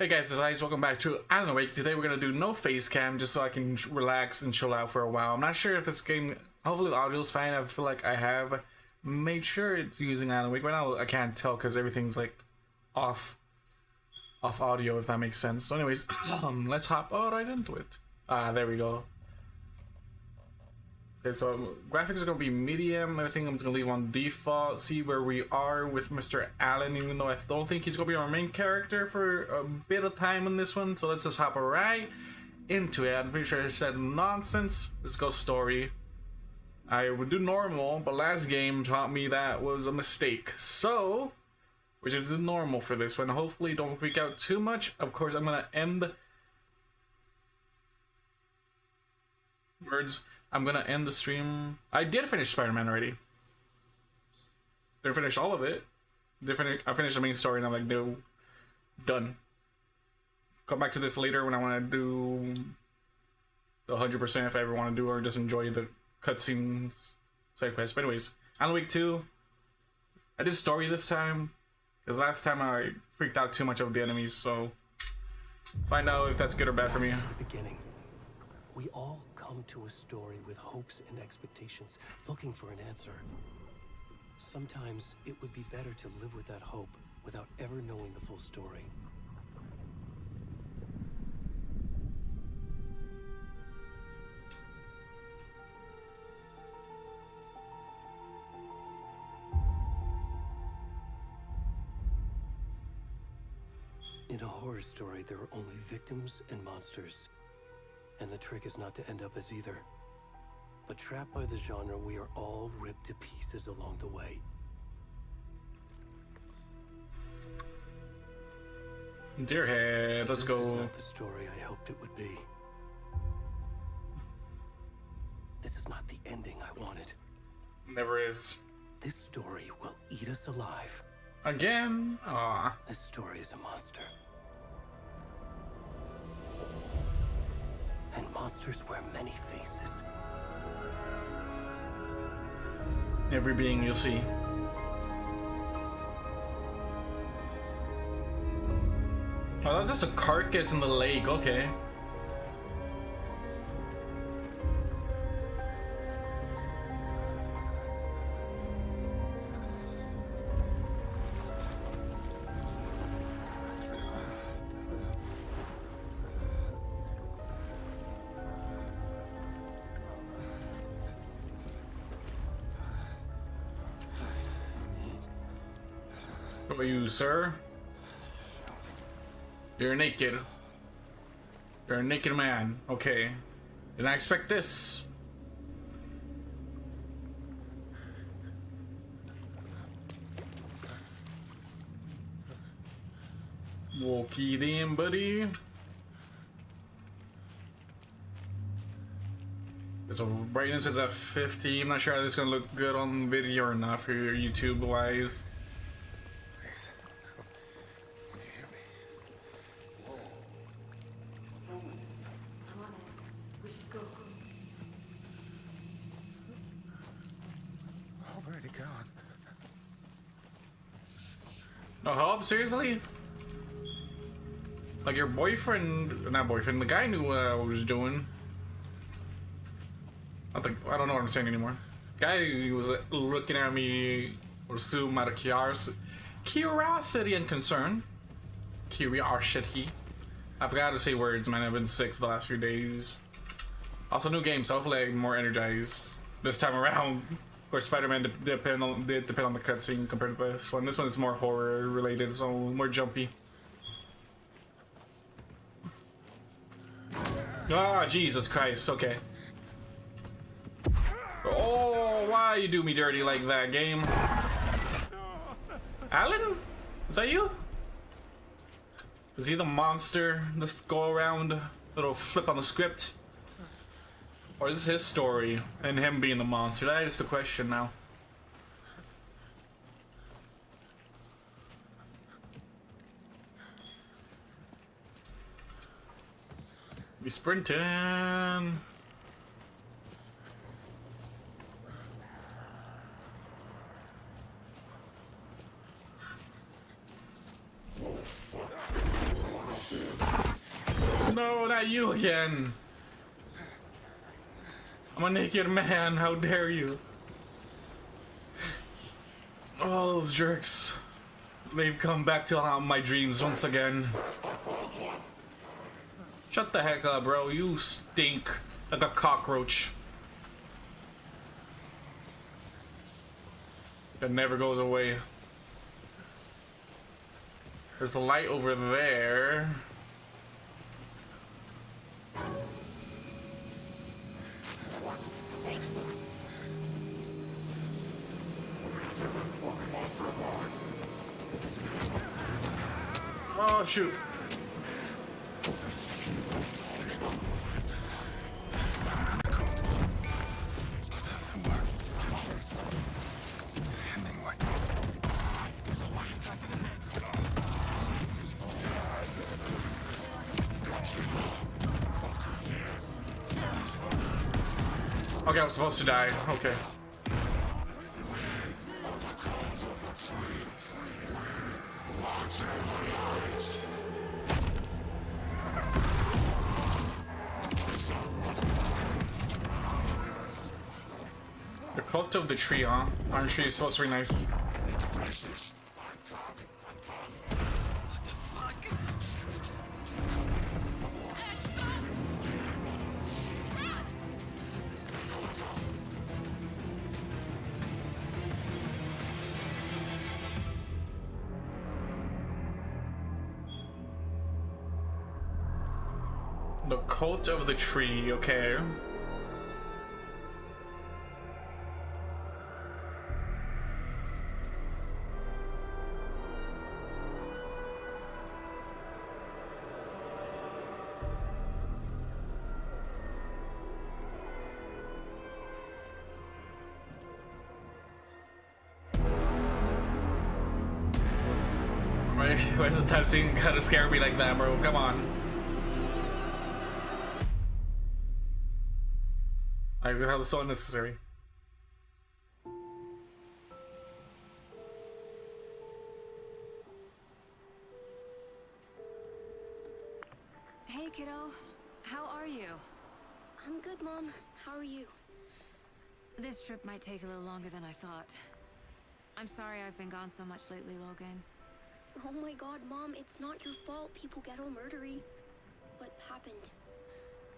Hey guys, it's Alex. Welcome back to Alan Wake. Today we're gonna do no face cam just so I can relax and chill out for a while. I'm not sure if this game, hopefully the audio's fine. I feel like I have made sure it's using Alan Wake. Right now I can't tell because everything's like off audio, if that makes sense. So anyways, let's hop right into it. There we go. Okay, so graphics are gonna be medium. Everything I'm just gonna leave on default. See where we are with Mr. Allen, even though I don't think he's gonna be our main character for a bit of time in this one. So let's just hop right into it. I'm pretty sure I said nonsense. Let's go story. I would do normal, but last game taught me that was a mistake. So we're gonna do normal for this one. Hopefully don't freak out too much. Of course, I'm gonna end words. I'm gonna end the stream. I did finish Spider-Man already. Didn't finish all of it. I finished the main story and I'm like, no, done. Come back to this later when I want to do the 100% if I ever want to do, or just enjoy the cutscenes, side quests. But anyways, Alan Wake 2. I did story this time because last time I freaked out too much of the enemies. So find out if that's good or bad for me. At the beginning, we all come to a story with hopes and expectations, looking for an answer. Sometimes it would be better to live with that hope without ever knowing the full story. In a horror story, there are only victims and monsters. And the trick is not to end up as either. But trapped by the genre, we are all ripped to pieces along the way. Dear head, let's go. This is not the story I hoped it would be. This is not the ending I wanted. Never is. This story will eat us alive. Again? Aw. This story is a monster. And monsters wear many faces. Every being you'll see. Oh, that's just a carcass in the lake, okay. Who are you, sir? You're naked. You're a naked man. Okay. Didn't I expect this? Walkie then, buddy. So brightness is at 50. I'm not sure how this is gonna look good on video or not for your YouTube wise. No help? Seriously? Like your boyfriend, not boyfriend, the guy knew what I was doing. I don't know what I'm saying anymore. Guy was looking at me, or assume out of curiosity and concern. Curiosity. I forgot how to say words, man. I've been sick for the last few days. Also, new game, so hopefully I'm more energized this time around. Of course, Spider-Man did depend on the cutscene compared to this one. This one is more horror related, so more jumpy. Ah, Jesus Christ. Okay. Oh, why you do me dirty like that, game? Alan? Is that you? Is he the monster? Let's go around. Little flip on the script. Or is this his story and him being the monster? That is the question now. Be sprinting. No, not you again. I'm a naked man, how dare you? Oh, those jerks. They've come back to haunt my dreams once again. Shut the heck up, bro. You stink like a cockroach. That never goes away. There's a light over there. Oh, shoot. Okay, I was supposed to die. Okay. The cult of the tree, huh? Iron tree is supposed to be nice. The cult of the tree, okay. Why does the time scene kind of scare me like that, bro? Come on. That was so unnecessary. Hey, kiddo. How are you? I'm good, Mom. How are you? This trip might take a little longer than I thought. I'm sorry I've been gone so much lately, Logan. Oh my god, Mom, it's not your fault people get all murdery. What happened?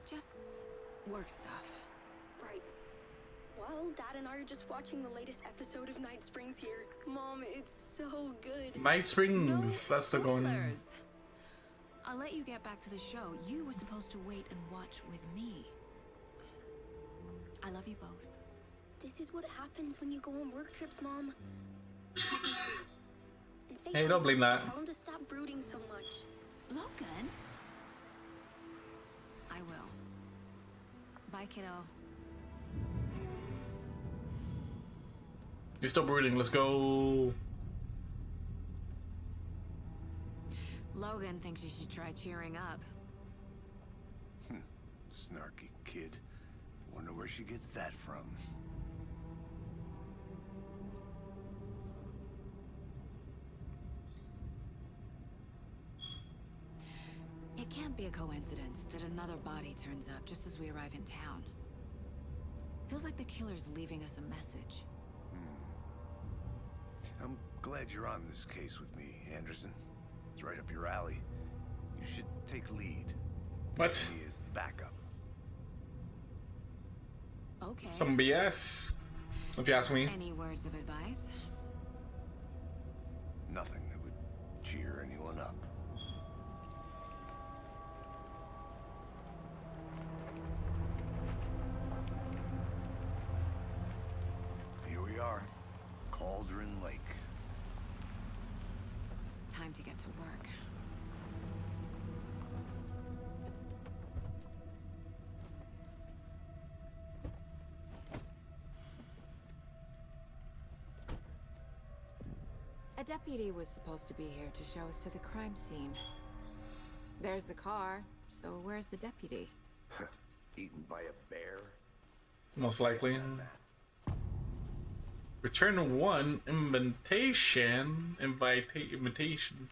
Just work stuff. Right. Well, Dad and I are just watching the latest episode of Night Springs here. Mom, it's so good. Night Springs, that's the going. Spoilers. I'll let you get back to the show. You were supposed to wait and watch with me. I love you both. This is what happens when you go on work trips, Mom. And say Hey, don't blame that. Tell him to stop brooding so much. Logan? I will. Bye, kiddo. You're still brooding, let's go. Logan thinks you should try cheering up. Snarky kid. Wonder where she gets that from. It can't be a coincidence that another body turns up just as we arrive in town. Feels like the killer's leaving us a message. I'm glad you're on this case with me, Anderson. It's right up your alley. You should take lead. What? He is the backup. Okay. Some BS, if you ask me. Any words of advice? Nothing that would cheer anyone up. Here we are. Cauldron Lake. Time to get to work. A deputy was supposed to be here to show us to the crime scene. There's the car, so where's the deputy? Eaten by a bear. Most likely. Return 1 invitation. Invitation.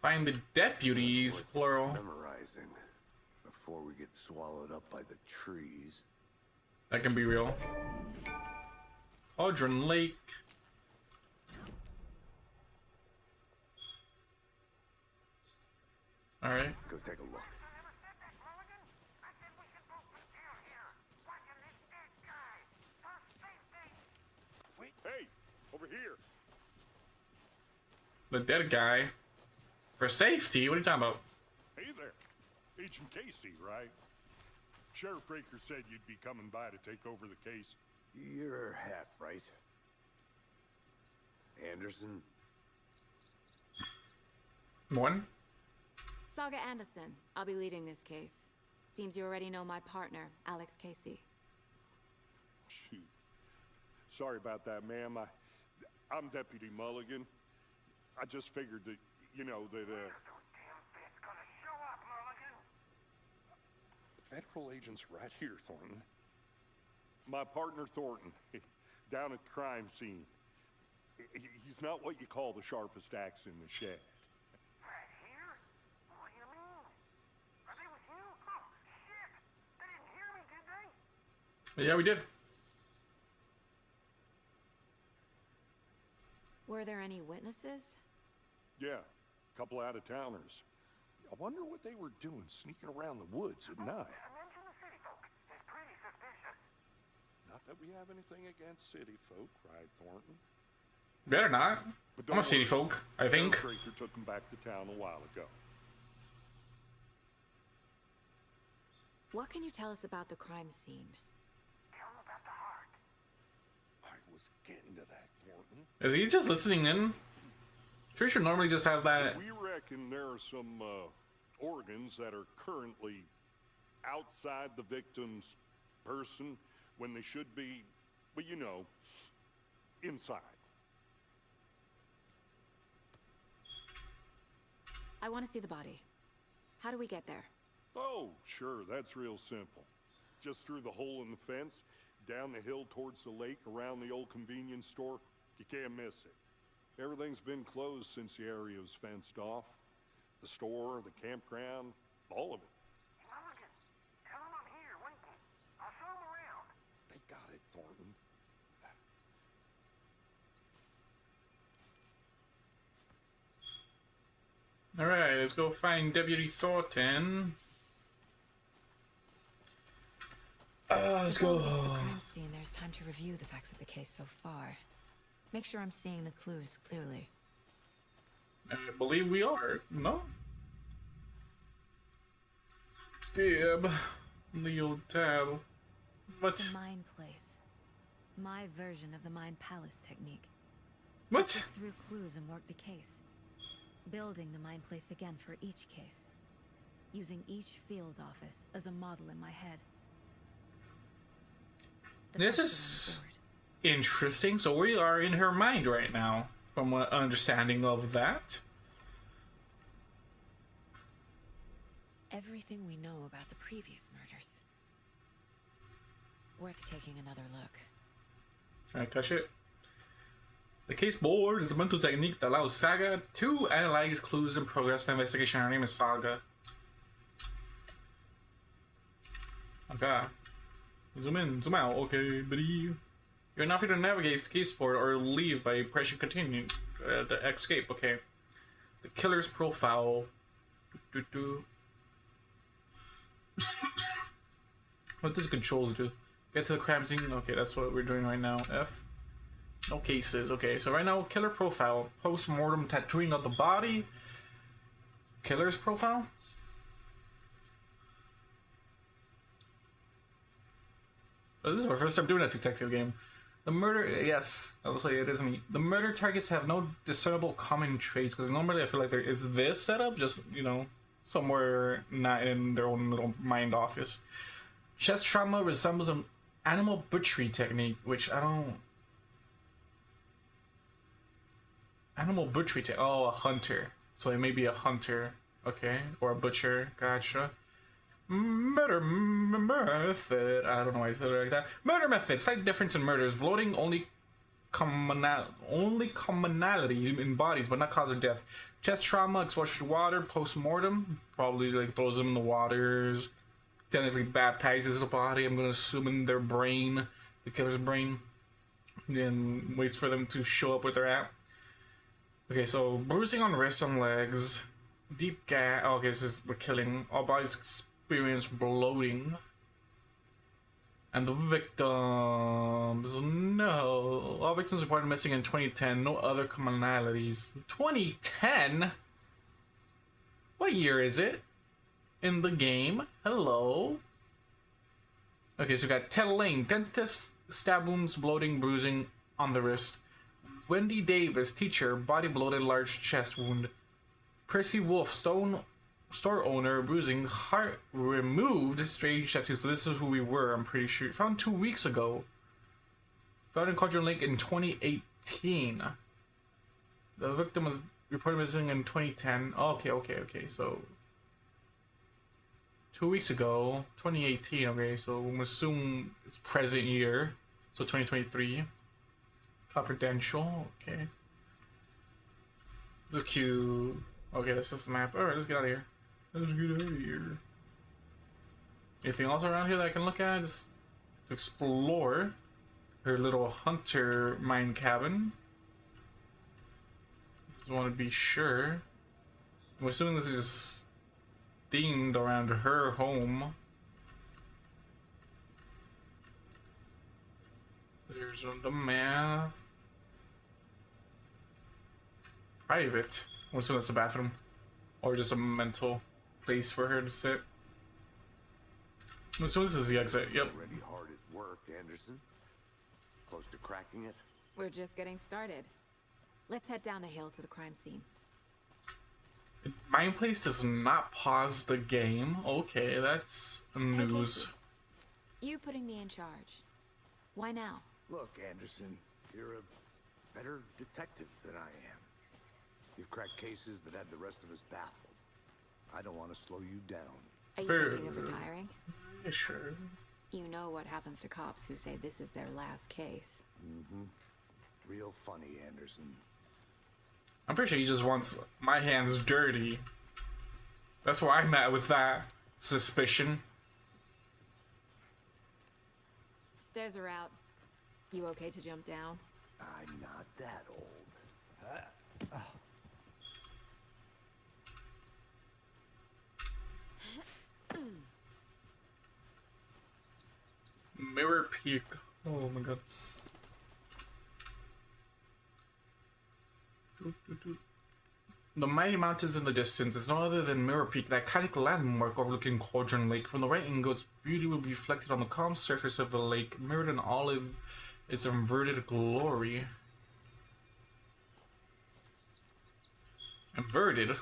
Find the deputies, Worth plural. Memorizing before we get swallowed up by the trees. That can be real. Cauldron Lake. Alright. Go take a look. Wait, hey, over here. The dead guy. For safety? What are you talking about? Hey there. Agent Casey, right? Sheriff Breaker said you'd be coming by to take over the case. You're half right. Anderson? One? Saga Anderson. I'll be leading this case. Seems you already know my partner, Alex Casey. Shoot. Sorry about that, ma'am. I'm Deputy Mulligan. I just figured that, you know, that, Federal agents right here, Thornton. My partner, Thornton, down at the crime scene. He's not what you call the sharpest axe in the shed. Right here? What do you mean? Are they with you? Oh, shit! They didn't hear me, did they? Yeah, we did. Were there any witnesses? Yeah, a couple out-of-towners. I wonder what they were doing sneaking around the woods at night. I mentioned the city folk. It's pretty suspicious. Not that we have anything against city folk, cried Thornton. Better not. But I'm a don't city worry. folk, I think. Sheriff Breaker took them back to town a while ago. What can you tell us about the crime scene? Tell them about the heart. I was getting to that, Thornton. Is he just listening in? Sure should normally just have that. We reckon there are some organs that are currently outside the victim's person when they should be, well, you know, inside. I want to see the body. How do we get there? Oh, sure, that's real simple. Just through the hole in the fence, down the hill towards the lake, around the old convenience store. You can't miss it. Everything's been closed since the area was fenced off. The store, the campground, all of it. Mulligan, tell them I'm here, waiting. I'll show them around. They got it, Thornton. Alright, let's go find Deputy Thornton. Let's Before go. we get to the crime scene, there's time to review the facts of the case so far. Make sure I'm seeing the clues clearly. I believe we are. No? Dib. The old tab. What? The Mind Place. My version of the Mind Palace technique. What? Sift through clues and work the case. Building the Mind Place again for each case. Using each field office as a model in my head. The This facts is are on the board. interesting. So we are in her mind right now, from what understanding of that. Everything we know about the previous murders. Worth taking another look. Can I touch it? The case board is a mental technique that allows Saga to analyze clues and progress the investigation. Her name is Saga. Okay. Zoom in, zoom out. Okay, buddy. You're not free to navigate the case board or leave by pressing continue. The escape, okay. The killer's profile. What does controls do? Get to the crime scene. Okay, that's what we're doing right now. F. No cases. Okay, so right now, killer profile. Post-mortem tattooing of the body. Killer's profile? This is our first time doing a detective game. The murder, yes, I will say it is me. The murder targets have no discernible common traits, because normally I feel like there is this setup, just, you know, somewhere not in their own little mind office. Chest trauma resembles an animal butchery technique, which I don't... Animal butchery technique. Oh, a hunter. So it may be a hunter. Okay. Or a butcher. Gotcha. Murder method. I don't know why I said it like that. Murder method. Slight difference in murders. Bloating only commonality in bodies, but not cause of death. Chest trauma, exposure to water, post-mortem. Probably like throws them in the waters. Technically baptizes the body, I'm gonna assume in their brain, the killer's brain. Then waits for them to show up where they're at. Okay, so bruising on wrists and legs. Deep gag. Oh, okay, this is the killing. All bodies experience bloating. And the victims. No. All victims reported missing in 2010. No other commonalities. 2010? What year is it? In the game? Hello? Okay, so we got Ted Lane, dentist, stab wounds, bloating, bruising on the wrist. Wendy Davis, teacher, body bloated, large chest wound. Percy Wolf, store owner, bruising, heart removed, strange tattoos. So this is who we were, I'm pretty sure. Found 2 weeks ago. Found in Quadrant Lake in 2018. The victim was reported missing in 2010. Oh, okay. So 2 weeks ago, 2018. Okay, so we'll assume it's present year. So 2023. Confidential. Okay. The queue. Okay, that's just the map. Alright, let's get out of here. Anything else around here that I can look at? Just to explore her little hunter mine cabin. Just want to be sure. I'm assuming this is themed around her home. There's the map. Private. I'm assuming that's a bathroom. Or just a mental place for her to sit. So this is the exit. Yep. Already hard at work, Anderson. Close to cracking it. We're just getting started. Let's head down the hill to the crime scene. My place does not pause the game. Okay, that's news. You putting me in charge. Why now? Look, Anderson, you're a better detective than I am. You've cracked cases that had the rest of us baffled. I don't want to slow you down. Are you thinking of retiring? Yeah, sure. You know what happens to cops who say this is their last case. Mm-hmm. Real funny, Anderson. I'm pretty sure he just wants my hands dirty. That's where I'm at with that suspicion. Stairs are out. You okay to jump down? I'm not that old. Mirror Peak. Oh my god. The mighty mountains in the distance is no other than Mirror Peak, that iconic landmark overlooking Cauldron Lake. From the right angle, its beauty will be reflected on the calm surface of the lake, mirrored in all of its inverted glory. Inverted?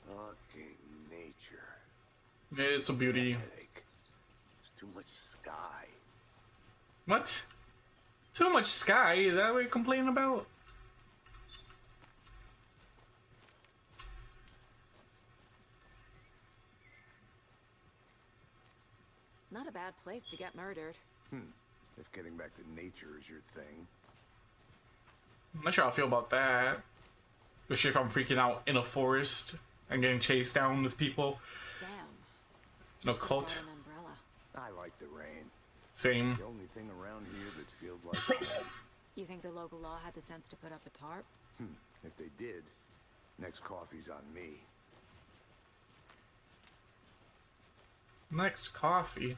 Fucking nature. It's a beauty. Headache. There's too much sky. What? Too much sky? Is that what you're complaining about? Not a bad place to get murdered. If getting back to nature is your thing. I'm not sure how I feel about that. Especially if I'm freaking out in a forest and getting chased down with people. Damn. No cult. An umbrella. I like the rain. Same. The only thing around here that feels like home. You think the local law had the sense to put up a tarp? If they did, next coffee's on me. Next coffee.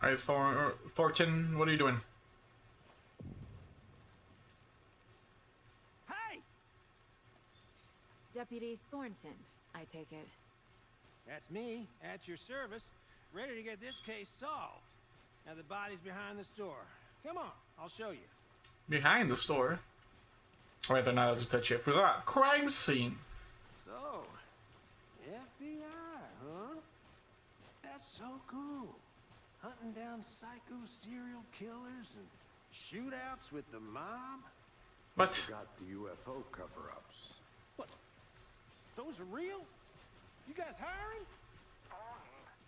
Alright, Thornton, what are you doing? Hey! Deputy Thornton, I take it. That's me, at your service, ready to get this case solved. Now the body's behind the store. Come on, I'll show you. Behind the store? Alright, they're not allowed to touch it. For that crime scene. So, FBI, huh? That's so cool. Hunting down psycho serial killers and shootouts with the mob. What? Got the UFO cover-ups. What? Those are real? You guys hiring?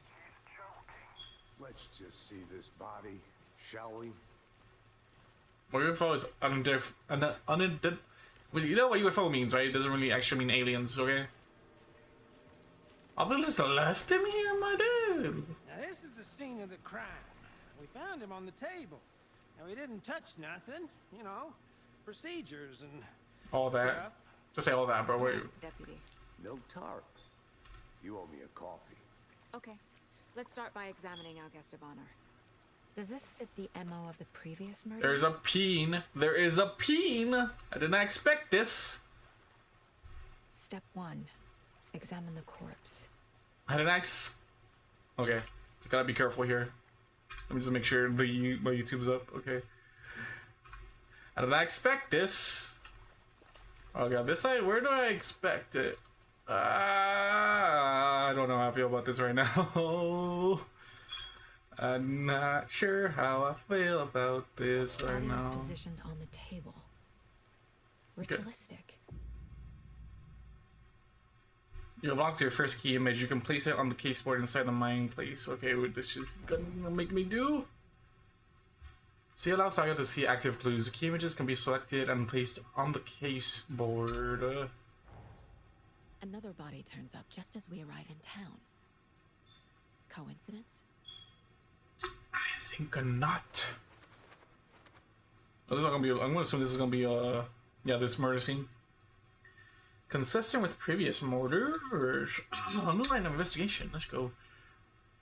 He's joking. Let's just see this body, shall we? Well, UFO is well, you know what UFO means, right? It doesn't really actually mean aliens, okay? I just left him here, my dude. Now this is the scene of the crime. We found him on the table. And we didn't touch nothing, you know. Procedures and All that. stuff. Just say all that, bro. Wait. Thanks, Deputy. No tarp. You owe me a coffee. Okay, let's start by examining our guest of honor. Does this fit the MO of the previous murders? There's a peen. There is a peen. I did not expect this. Step 1. Examine the corpse. I did not Okay. Gotta be careful here. Let me just make sure my YouTube's up. Okay. I did not expect this. Oh god, this side? Where do I expect it? I don't know how I feel about this right now. I'm not sure how I feel about this right Body is now. positioned on the table. Ritualistic. You unlocked your first key image. You can place it on the case board inside the mine place. Okay, what this is gonna make me do? See, allows Saga to see active clues. Key images can be selected and placed on the case board. Another body turns up just as we arrive in town. Coincidence? I think not. Oh, this is not gonna be. I'm gonna assume this is gonna be yeah, this murder scene. Consistent with previous murders. Oh, new line of investigation. Let's go.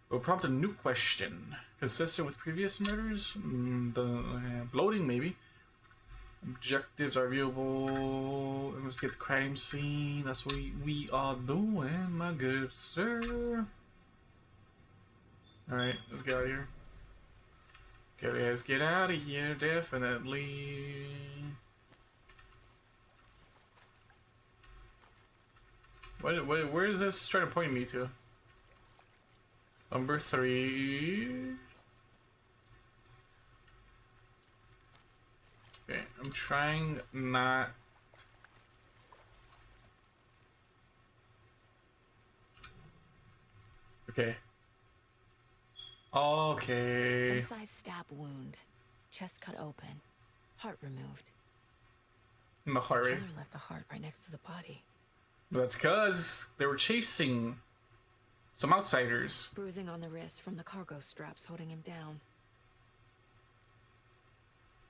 We'll prompt a new question. Consistent with previous murders? Bloating, maybe. Objectives are viewable. Investigate the crime scene. That's what we are doing, my good sir. Alright, let's get out of here. Okay, let's get out of here, definitely. Where is this trying to point me to? Number 3. Okay, I'm trying not. Okay. Okay. Incised stab wound. Chest cut open. Heart removed. And the heart The rate. killer left the heart right next to the body. That's because they were chasing some outsiders. Bruising on the wrist from the cargo straps holding him down.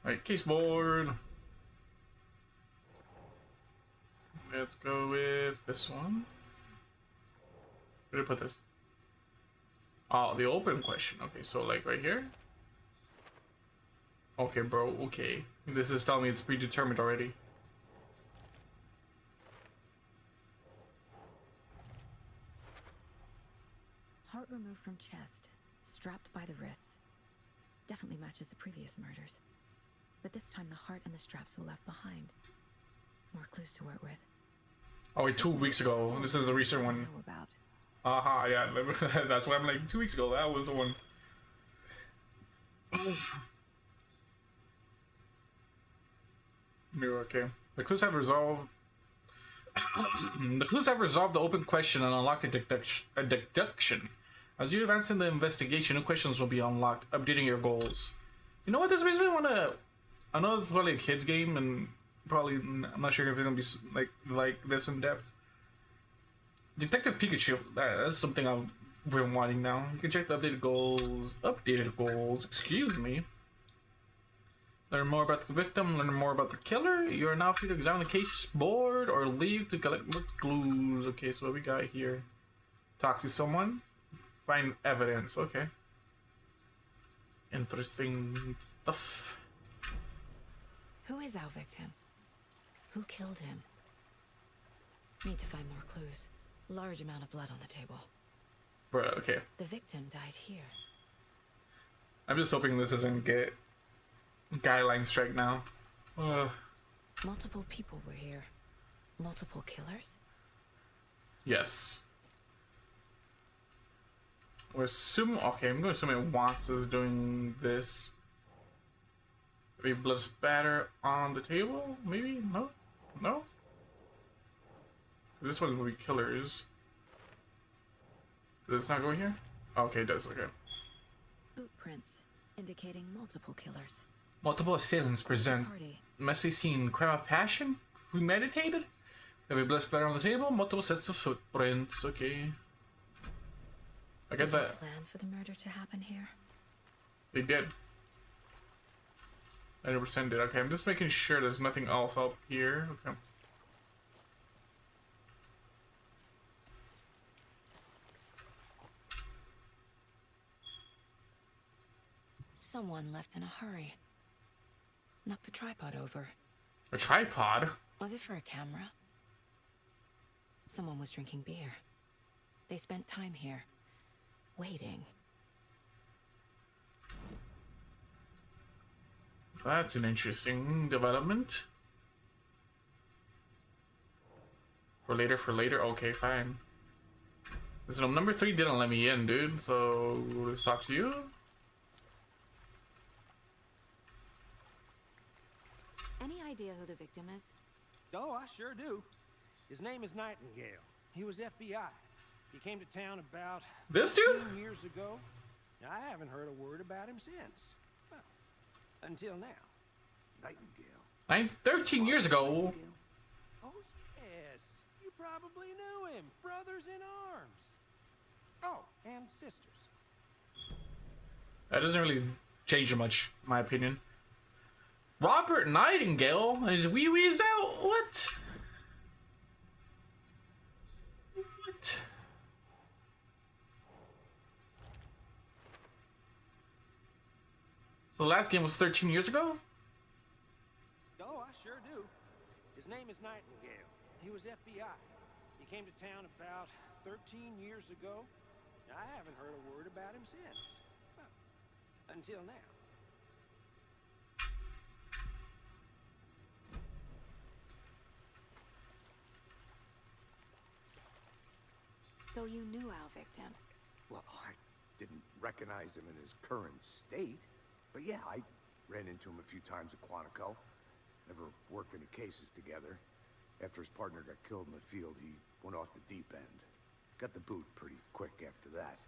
Alright, case board. Let's go with this one. Where did I put this? Oh, the open question. Okay, so like right here? Okay, bro, okay. This is telling me it's predetermined already. Heart removed from chest. Strapped by the wrists. Definitely matches the previous murders. But this time the heart and the straps were left behind. More clues to work with. Oh wait, 2 weeks ago. This is the recent one. Know about. Aha, yeah, that's why I'm like 2 weeks ago. That was the one. Okay. The clues have resolved. The clues have resolved the open question and unlocked a deduction. As you advance in the investigation, new questions will be unlocked, updating your goals. You know what? This makes me want to. I know it's probably a kids game, and probably I'm not sure if it's gonna be like this in depth. Detective Pikachu. That's something I've been wanting now. You can check the updated goals. Updated goals. Excuse me. Learn more about the victim. Learn more about the killer. You are now free to examine the case board or leave to collect more clues. Okay, so what we got here? Talk to someone. Find evidence. Okay. Interesting stuff. Who is our victim? Who killed him? Need to find more clues. Large amount of blood on the table. Bruh, okay. The victim died here. I'm just hoping this doesn't get guideline strike now. Multiple people were here. Multiple killers? Yes. We're assuming. Okay, I'm going to assume it wants us doing this. Maybe blood spatter on the table? Maybe? No? No? This one will be killers. Does this not go here? Okay, it does. Okay. Boot prints indicating multiple killers. Multiple assailants present. Party. Messy scene. Crime of passion? Premeditated? There'll be blood splatter on the table. Multiple sets of footprints. Okay. I get Did they that. plan for the murder to happen here? They did. 90% did. Okay, I'm just making sure there's nothing else up here. Okay. Someone left in a hurry. Knocked the tripod over. A tripod? Was it for a camera? Someone was drinking beer. They spent time here, waiting. That's an interesting development. For later. Okay, fine. So number 3 didn't let me in, dude. So let's talk to you. Any idea who the victim is? Oh, I sure do. His name is Nightingale. He was FBI. He came to town about This dude? 13 years ago. I haven't heard a word about him since. Well, until now. Nightingale. 13 years ago. Oh, yes. You probably knew him. Brothers in arms. Oh, and sisters. That doesn't really change much, in my opinion. Robert Nightingale and his wee-wee's out? What? What? The last game was 13 years ago? Oh, I sure do. His name is Nightingale. He was FBI. He came to town about 13 years ago. I haven't heard a word about him since. Well, until now. So you knew our victim. Well, I didn't recognize him in his current state. But yeah, I ran into him a few times at Quantico. Never worked any cases together. After his partner got killed in the field, he went off the deep end. Got the boot pretty quick after that.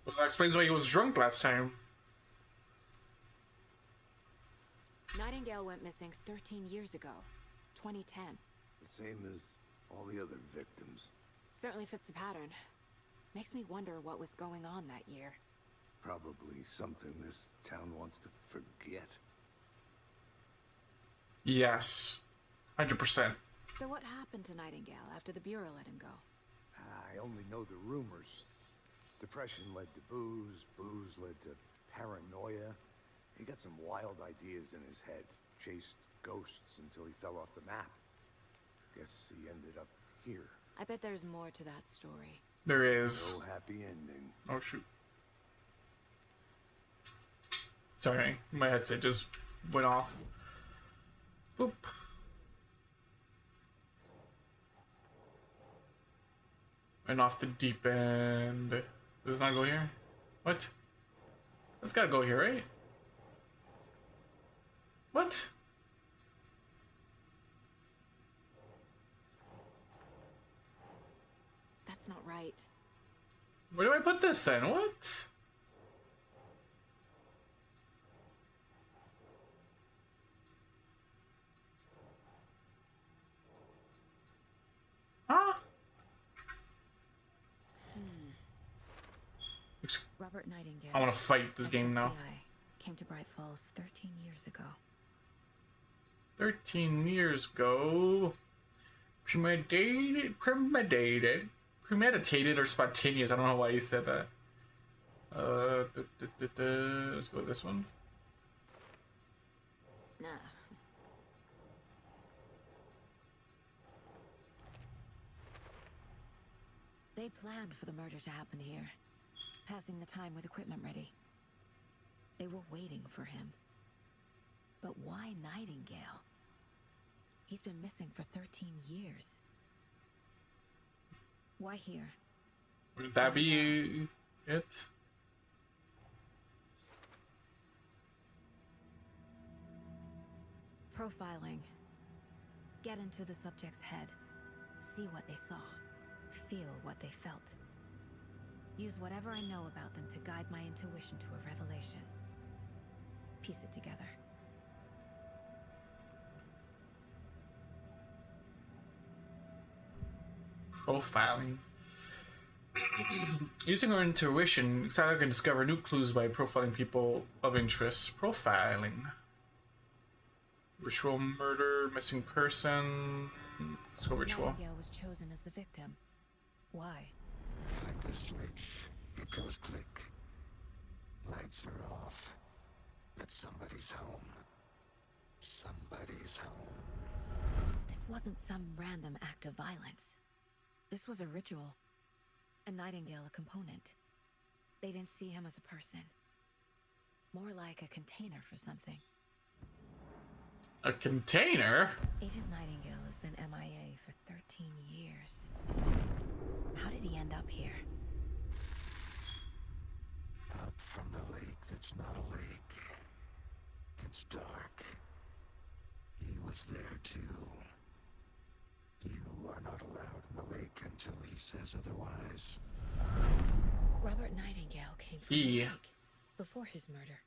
Well, that explains why he was drunk last time. Nightingale went missing 13 years ago, 2010. The same as all the other victims. Certainly fits the pattern. Makes me wonder what was going on that year. Probably something this town wants to forget. Yes. 100%. So what happened to Nightingale after the Bureau let him go? I only know the rumors. Depression led to booze, booze led to paranoia. He got some wild ideas in his head, chased ghosts until he fell off the map. Guess he ended up here. I bet there's more to that story. There is. No happy ending. Oh, shoot. Sorry, my headset just went off. Boop. And off the deep end. Does it not go here? What? It's gotta go here, right? What? That's not right. Where do I put this then? What? Huh? Robert Nightingale. I want to fight this game now. FBI came to Bright Falls 13 years ago. 13 years ago. Premeditated or spontaneous. I don't know why you said that. Let's go with this one. Nah. They planned for the murder to happen here, passing the time with equipment ready. They were waiting for him. But why Nightingale? He's been missing for 13 years. Why here? Would that be it? Profiling. Get into the subject's head. See what they saw. Feel what they felt. Use whatever I know about them to guide my intuition to a revelation. Piece it together. Profiling. Using our intuition, Saga can discover new clues by profiling people of interest. Profiling. Ritual murder, missing person. Let's go ritual. Nightingale was chosen as the victim. Why? Flip the switch. It goes click. Lights are off. But somebody's home. Somebody's home. This wasn't some random act of violence. This was a ritual. And Nightingale a component. They didn't see him as a person. More like a container for something. A container? Agent Nightingale has been MIA for 13 years. How did he end up here? Up from the lake that's not a lake. It's dark. He was there too. You are not allowed in the lake until he says otherwise. Robert Nightingale came from He. the lake before his murder.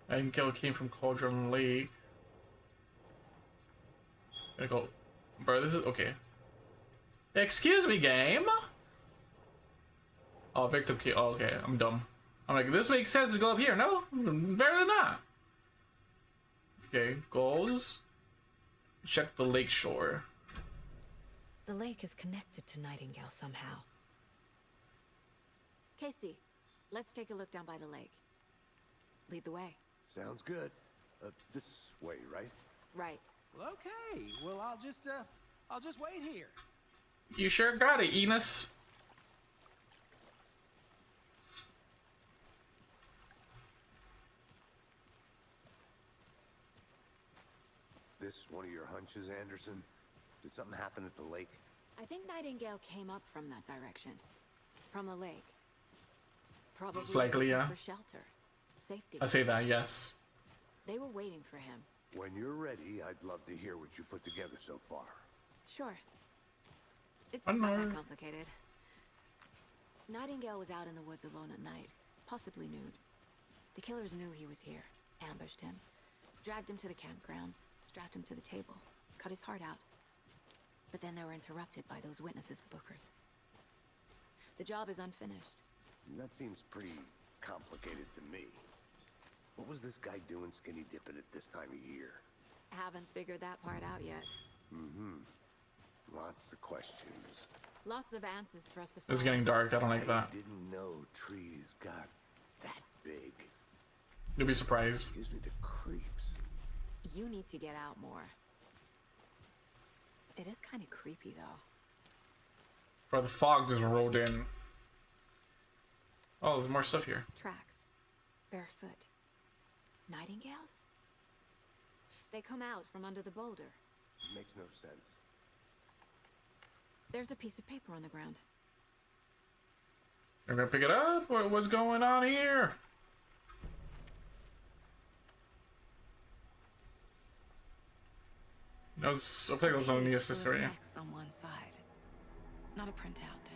Nightingale came from Cauldron Lake. Gonna go, bro. This is okay. Excuse me, game. Oh, victim key. Oh, okay. I'm dumb. I'm like, this makes sense to go up here. No, barely not. Okay, goals. Check the lake shore. The lake is connected to Nightingale somehow. Casey, let's take a look down by the lake. Lead the way. Sounds good. This way, right? Right. Well, okay. Well, I'll just wait here. You sure got it, Enos. This one of your hunches, Anderson? Did something happen at the lake? I think Nightingale came up from that direction. From the lake. Probably Most likely, looking yeah. for shelter. Safety. I say that, yes. They were waiting for him. When you're ready, I'd love to hear what you put together so far. Sure. It's I not know. that complicated. Nightingale was out in the woods alone at night, possibly nude. The killers knew he was here, ambushed him, dragged him to the campgrounds, strapped him to the table, cut his heart out. But then they were interrupted by those witnesses, the Bookers. The job is unfinished. That seems pretty complicated to me. What was this guy doing skinny dipping at this time of year? Haven't figured that part out yet. Lots of questions. Lots of answers for us to find. This is getting dark. I don't like that. Didn't know trees got that big. You'll be surprised. Gives me the creeps. You need to get out more. It is kind of creepy, though. Bro, the fog just rolled in. Oh, there's more stuff here. Tracks. Barefoot. Nightingales? They come out from under the boulder. Makes no sense. There's a piece of paper on the ground. You're gonna pick it up? What's going on here? That was, I think it was on the Page assist full of area. text on one side. Not a printout.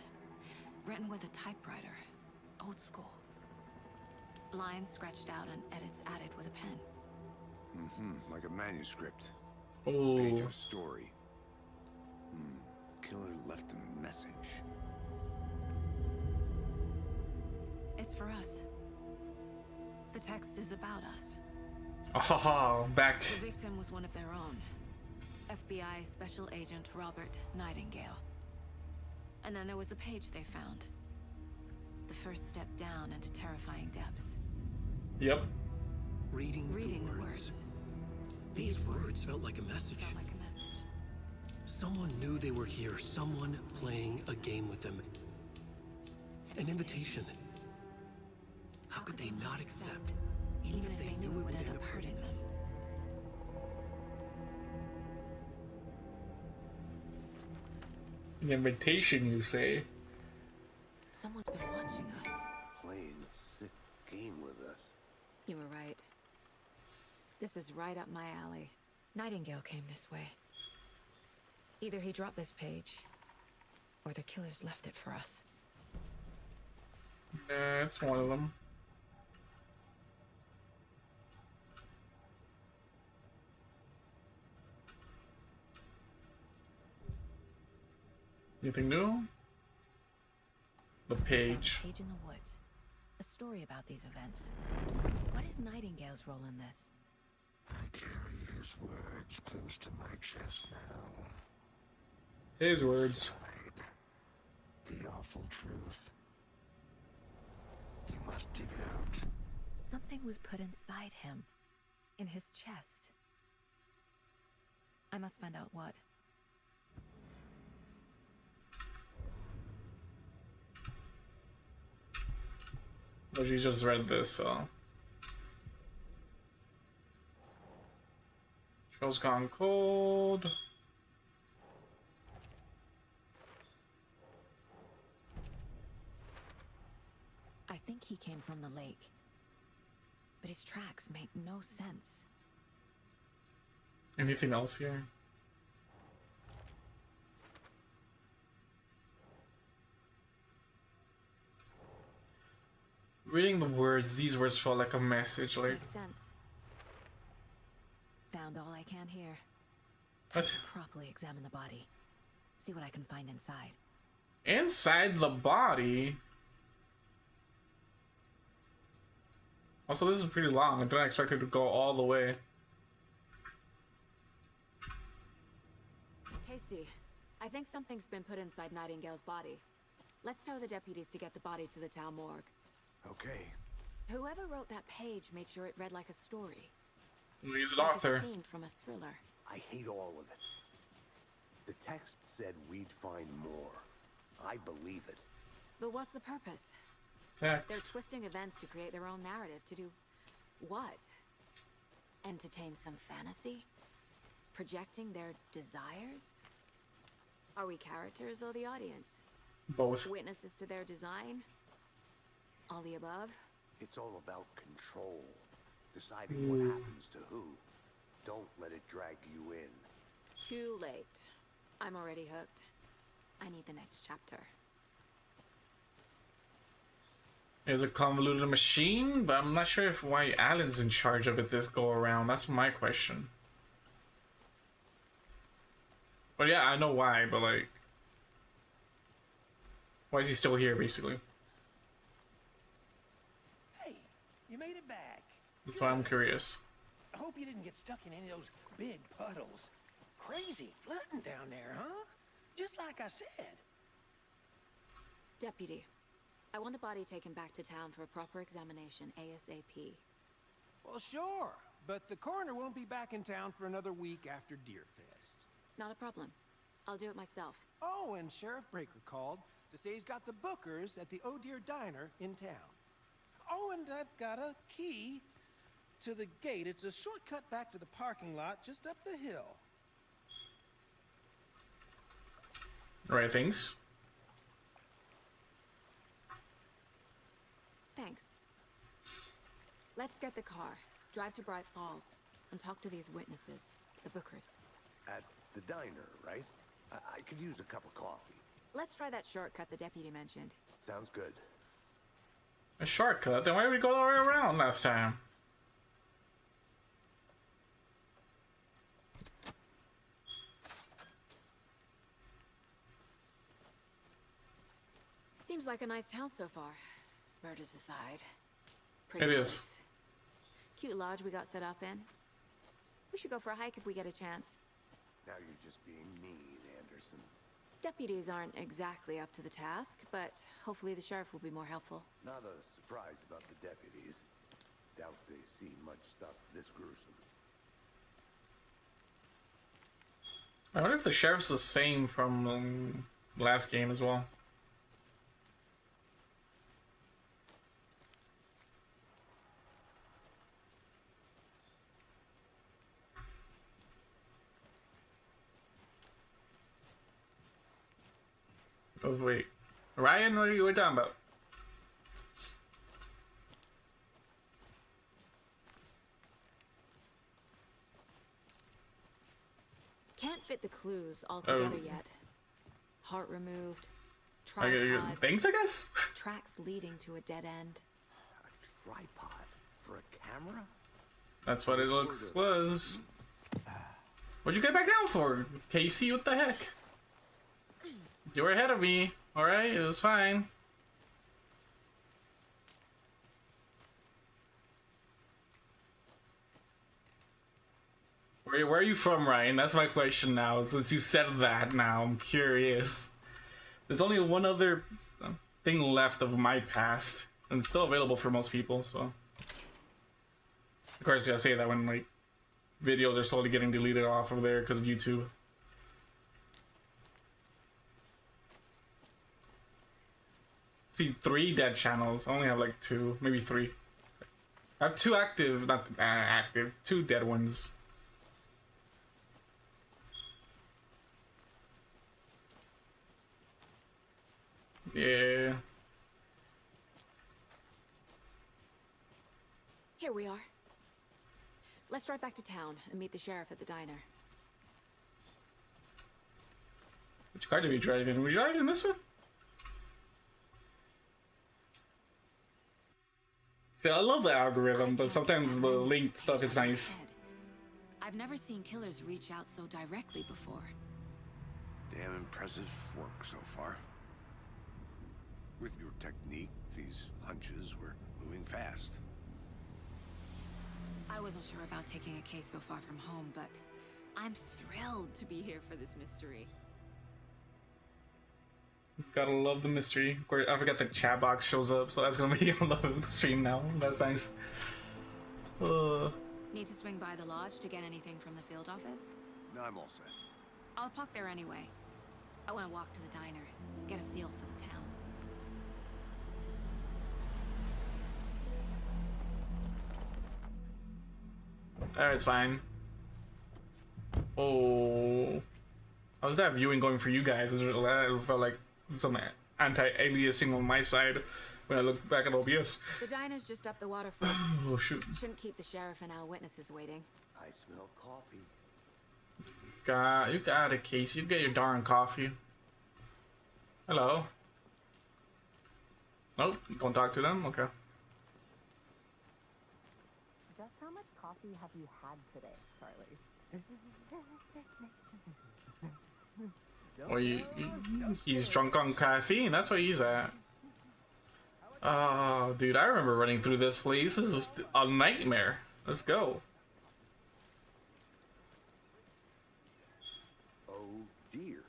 Written with a typewriter. Old school. Lines scratched out and edits added with a pen. Like a manuscript. Page Oh, of story. Killer left a message. It's for us. The text is about us. oh, back. The victim was one of their own. FBI Special Agent Robert Nightingale. And then there was the page they found. The first step down into terrifying depths. Yep. Reading The words. These words felt like a message. Felt like a message. Someone knew they were here. Someone playing a game with them. An invitation. How could they not accept? Even if they knew it would end up hurting them. An invitation, you say? Someone's been watching us. Playing a sick game with us. You were right. This is right up my alley. Nightingale came this way. Either he dropped this page, or the killers left it for us. Nah, it's one of them. Anything new? The page. Page in the woods. A story about these events. What is Nightingale's role in this? I carry his words close to my chest now. His words. The awful truth. You must dig it out. Something was put inside him. In his chest. I must find out what. Well, she just read this, so. Shell's gone cold. I think he came from the lake. But his tracks make no sense. Anything else here? Reading the words, these words felt like a message, like... Makes sense. Found all I can here. What? Time to properly examine the body. See what I can find inside. Inside the body? Also, this is pretty long. I didn't expect it to go all the way. Casey, I think something's been put inside Nightingale's body. Let's tell the deputies to get the body to the town morgue. Okay. Whoever wrote that page made sure it read like a story. He's an Like author. a scene from a thriller. I hate all of it. The text said we'd find more. I believe it. But what's the purpose? They're Text. twisting events to create their own narrative. To do what? Entertain some fantasy? Projecting their desires? Are we characters or the audience? Both. Witnesses to their design? All the above? It's all about control. Deciding what happens to who. Don't let it drag you in. Too late. I'm already hooked. I need the next chapter. It's a convoluted machine, but I'm not sure if why Alan's in charge of it this go around. That's my question. But yeah, I know why, but like... Why is he still here, basically? Hey, you made it back. That's why I'm curious. I hope you didn't get stuck in any of those big puddles. Crazy flooding down there, huh? Just like I said. Deputy, I want the body taken back to town for a proper examination ASAP. Well, sure. But the coroner won't be back in town for another week after Deerfest. Not a problem. I'll do it myself. Oh, and Sheriff Breaker called to say he's got the Bookers at the Oh Dear Diner in town. Oh, and I've got a key to the gate. It's a shortcut back to the parking lot just up the hill. Right things. Thanks. Let's get the car, drive to Bright Falls, and talk to these witnesses, the Bookers. At the diner, right? I could use a cup of coffee. Let's try that shortcut the deputy mentioned. Sounds good. A shortcut? Then why did we go all the way around last time? Seems like a nice town so far. Murders aside. It is. Place. Cute lodge we got set up in. We should go for a hike if we get a chance. Now you're just being mean, Anderson. Deputies aren't exactly up to the task, but hopefully the sheriff will be more helpful. Not a surprise about the deputies. Doubt they see much stuff this gruesome. I wonder if the sheriff's the same from last game as well. Oh wait, Ryan, what are you talking about? Can't fit the clues all together yet. Heart removed, tripod, Thanks, I guess. tracks leading to a dead end. A tripod for a camera? That's what it was. What'd you get back down for, Casey? What the heck? You were ahead of me. All right, it was fine. Where are you from, Ryan? That's my question now. Since you said that, now I'm curious. There's only one other thing left of my past, and it's still available for most people. So, of course, I say that when like videos are slowly getting deleted off of there because of YouTube. See, 3 dead channels. I only have like 2, maybe 3. I have 2 active, not active, 2 dead ones. Yeah. Here we are. Let's drive back to town and meet the sheriff at the diner. Which car do we drive in? Are we driving this one? See, I love the algorithm, but sometimes the linked stuff is nice. I've never seen killers reach out so directly before. Damn impressive work so far. With your technique, these hunches were moving fast. I wasn't sure about taking a case so far from home, but I'm thrilled to be here for this mystery. Gotta love the mystery. Of course, I forgot the chat box shows up, so that's gonna be on the stream now. That's nice. Need to swing by the lodge to get anything from the field office? No, I'm all set. I'll park there anyway. I want to walk to the diner, get a feel for the town. Alright, it's fine. Oh. How's that viewing going for you guys? It felt like some anti-aliasing on my side when I look back at OBS. The diner's just up the waterfront. Oh, shoot. Shouldn't keep the sheriff and our witnesses waiting. I smell coffee. You got it, Casey. You get your darn coffee. Hello. Nope, don't talk to them? Okay. Just how much coffee have you had today, Charlie? Well, he's drunk on caffeine. That's where he's at. Oh, dude, I remember running through this place. This was a nightmare. Let's go. Oh dear.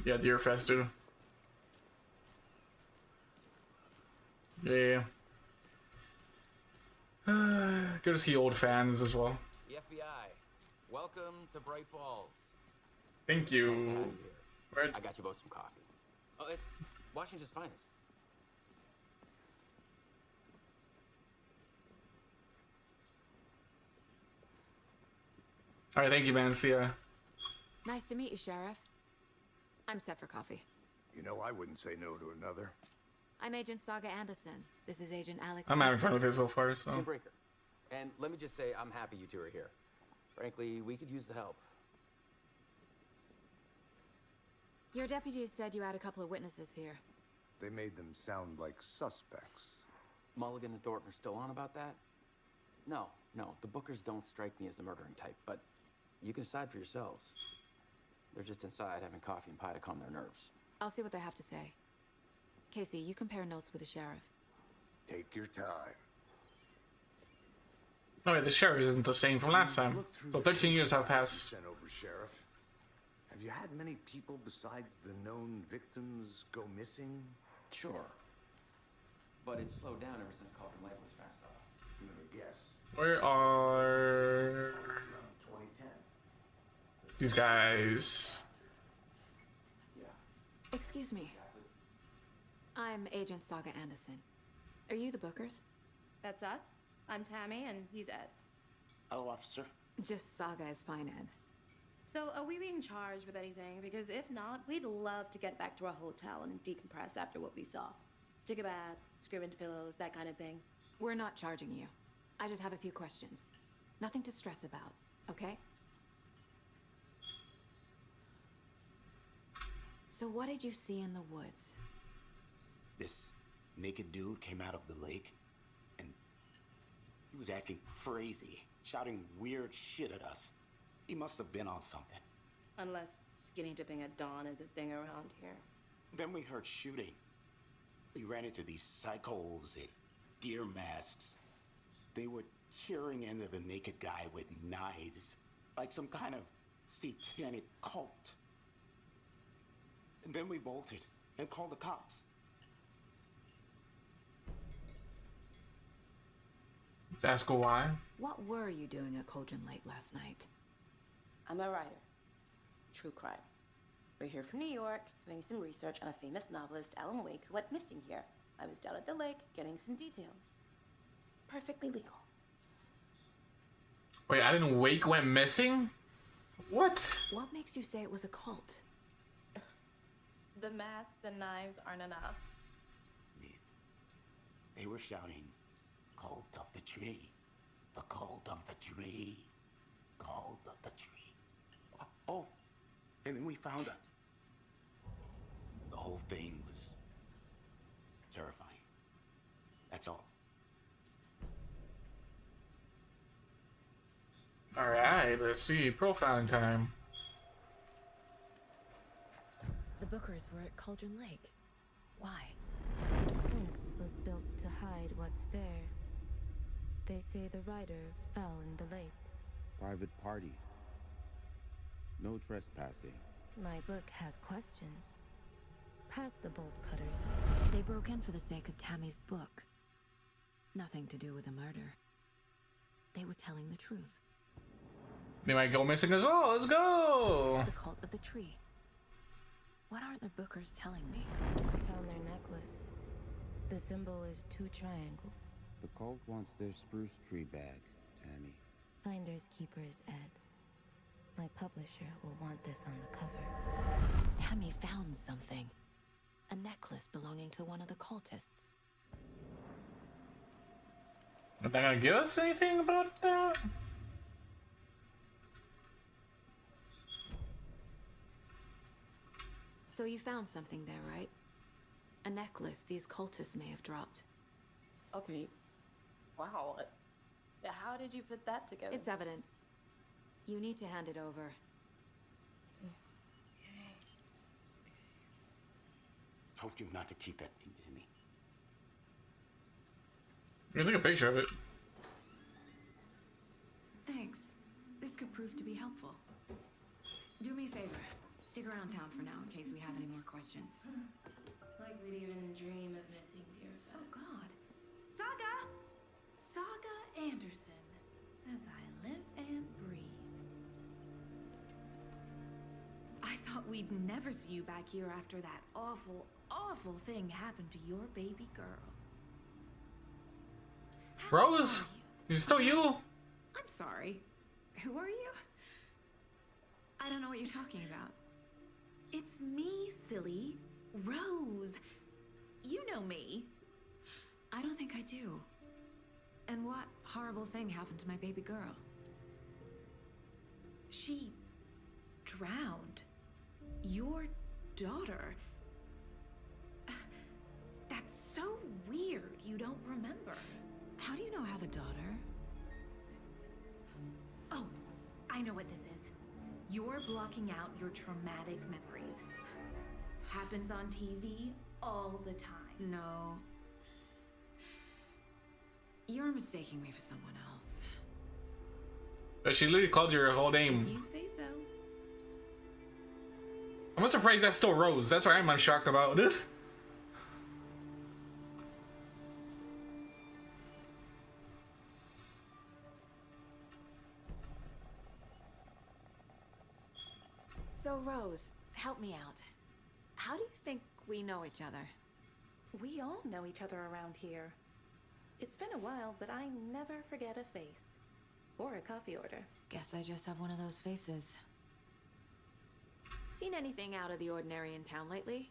Yeah, Deer Fest, dude. Yeah. Good to see old fans as well. The FBI, welcome to Bright Falls. Thank you. Right. I got you both some coffee. Oh, it's Washington's finest. Alright, thank you, man. See ya. Nice to meet you, Sheriff. I'm set for coffee. You know, I wouldn't say no to another. I'm Agent Saga Anderson. This is Agent Alex. I'm having fun with it so far, so. Tim Breaker. And let me just say, I'm happy you two are here. Frankly, we could use the help. Your deputies said you had a couple of witnesses here. They made them sound like suspects. Mulligan and Thornton are still on about that? No, the Bookers don't strike me as the murdering type, but you can decide for yourselves. They're just inside having coffee and pie to calm their nerves. I'll see what they have to say. Casey, you compare notes with the sheriff. Take your time. Oh, yeah, the sheriff isn't the same from last time. So 13 years have passed. Sent over, Sheriff. Have you had many people besides the known victims go missing? Sure. But it's slowed down ever since Calvin Lake was fast off. Give me a guess. Where are 2010. these guys? Excuse me. I'm Agent Saga Anderson. Are you the Bookers? That's us. I'm Tammy, and he's Ed. Hello, officer. Just Saga is fine, Ed. So, are we being charged with anything? Because if not, we'd love to get back to our hotel and decompress after what we saw. Take a bath, scream into pillows, that kind of thing. We're not charging you. I just have a few questions. Nothing to stress about, okay? So what did you see in the woods? This naked dude came out of the lake, and he was acting crazy, shouting weird shit at us. He must have been on something. Unless skinny dipping at dawn is a thing around here. Then we heard shooting. We ran into these psychos in deer masks. They were tearing into the naked guy with knives, like some kind of satanic cult. And then we bolted and called the cops. Let's ask her why. What were you doing at Cauldron Lake last night? I'm a writer. True crime. We're here from New York, doing some research on a famous novelist, Alan Wake, who went missing here. I was down at the lake, getting some details. Perfectly legal. Wait, Alan Wake went missing? What? What makes you say it was a cult? The masks and knives aren't enough. They were shouting, "Cult of the tree, the cult of the tree, cult of the tree." Oh, and then we found out. The whole thing was terrifying. That's all. Alright, let's see. Profiling time. The Bookers were at Cauldron Lake. Why? The fence was built to hide what's there. They say the writer fell in the lake. Private party. No trespassing. My book has questions. Past the bolt cutters. They broke in for the sake of Tammy's book. Nothing to do with a murder. They were telling the truth. They might go missing as well. Let's go! The cult of the tree. What aren't the Bookers telling me? I found their necklace. The symbol is 2 triangles. The cult wants their spruce tree bag, Tammy. Finders keepers, Ed. My publisher will want this on the cover. Tammy found something. A necklace belonging to one of the cultists. Are they gonna give us anything about that? So you found something there, right? A necklace these cultists may have dropped. Okay. Wow. How did you put that together? It's evidence. You need to hand it over. Told you not to keep that thing, Timmy. You can take a picture of it. Thanks. This could prove to be helpful. Do me a favor. Stick around town for now in case we have any more questions. Like we'd even dream of missing dear Oh, God. Saga! Saga Anderson. As I live and breathe. I thought we'd never see you back here after that awful, awful thing happened to your baby girl. Rose? It's still you? I'm sorry. Who are you? I don't know what you're talking about. It's me, silly. Rose. You know me. I don't think I do. And what horrible thing happened to my baby girl? She drowned. Your daughter. That's so weird you don't remember. How do you know I have a daughter? Oh, I know what this is. You're blocking out your traumatic memories. Happens on TV all the time. No. You're mistaking me for someone else. But she literally called you her whole name. You say so. I'm surprised that's still Rose. That's what I'm shocked about. So, Rose, help me out. How do you think we know each other? We all know each other around here. It's been a while, but I never forget a face. Or a coffee order. Guess I just have one of those faces. Seen anything out of the ordinary in town lately?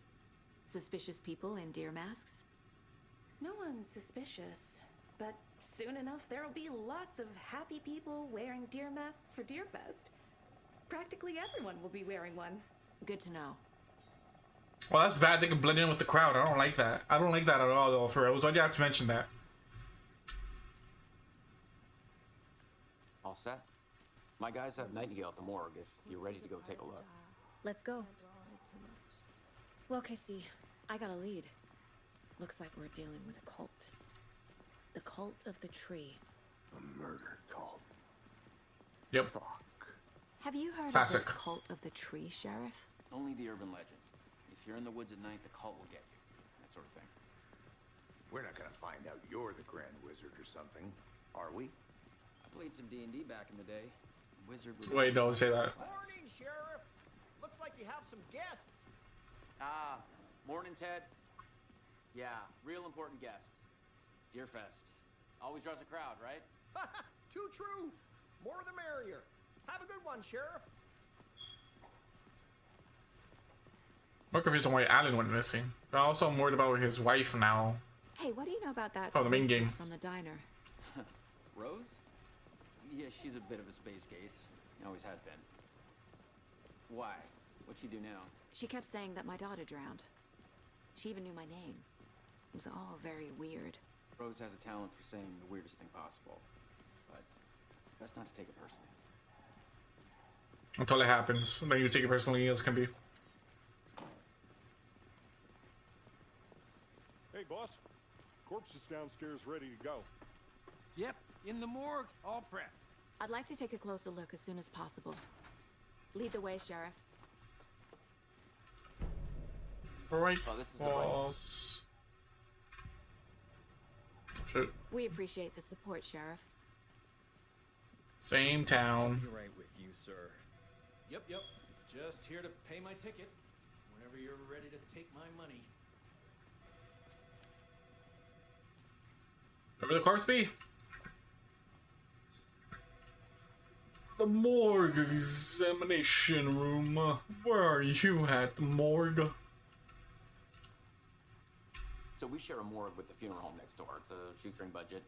Suspicious people in deer masks? No one's suspicious, but soon enough there'll be lots of happy people wearing deer masks for Deerfest. Practically everyone will be wearing one. Good to know. Well, that's bad. They can blend in with the crowd. I don't like that. I don't like that at all, though, for real. Why'd you have to mention that? All set? My guys have Nightingale at the morgue if you're ready to go take a look. Let's go. Well, Casey, I got a lead. Looks like we're dealing with a cult. The cult of the tree. A murder cult. Yep. Fuck. Have you heard Classic. of this cult of the tree, Sheriff? Only the urban legend. If you're in the woods at night, the cult will get you. That sort of thing. We're not gonna find out you're the Grand Wizard or something, are we? I played some D&D back in the day. Wizard would... Wait, don't say that. Morning, Sheriff. Looks like you have some guests. Ah, morning, Ted. Yeah, real important guests. Deerfest. Always draws a crowd, right? Too true. More the merrier. Have a good one, Sheriff. More confused on why Alan went missing. But also I'm worried about his wife now. Hey, what do you know about that From the main waitress game. from the diner? Rose? Yeah, she's a bit of a space case. Always has been. Why? What'd she do now? She kept saying that my daughter drowned. She even knew my name. It was all very weird. Rose has a talent for saying the weirdest thing possible. But it's best not to take it personally. Until it happens. Then you take it personally as can be. Hey, boss. Corpse is downstairs ready to go. Yep, in the morgue, all prepped. I'd like to take a closer look as soon as possible. Lead the way, Sheriff. Right, Oh, this is the boss. Shoot. We appreciate the support, Sheriff. Same town. Be right with you, sir. Yep. Just here to pay my ticket. Whenever you're ready to take my money. Remember the corpse be? The morgue examination room. Where are you at, morgue? So we share a morgue with the funeral home next door. It's a shoestring budget.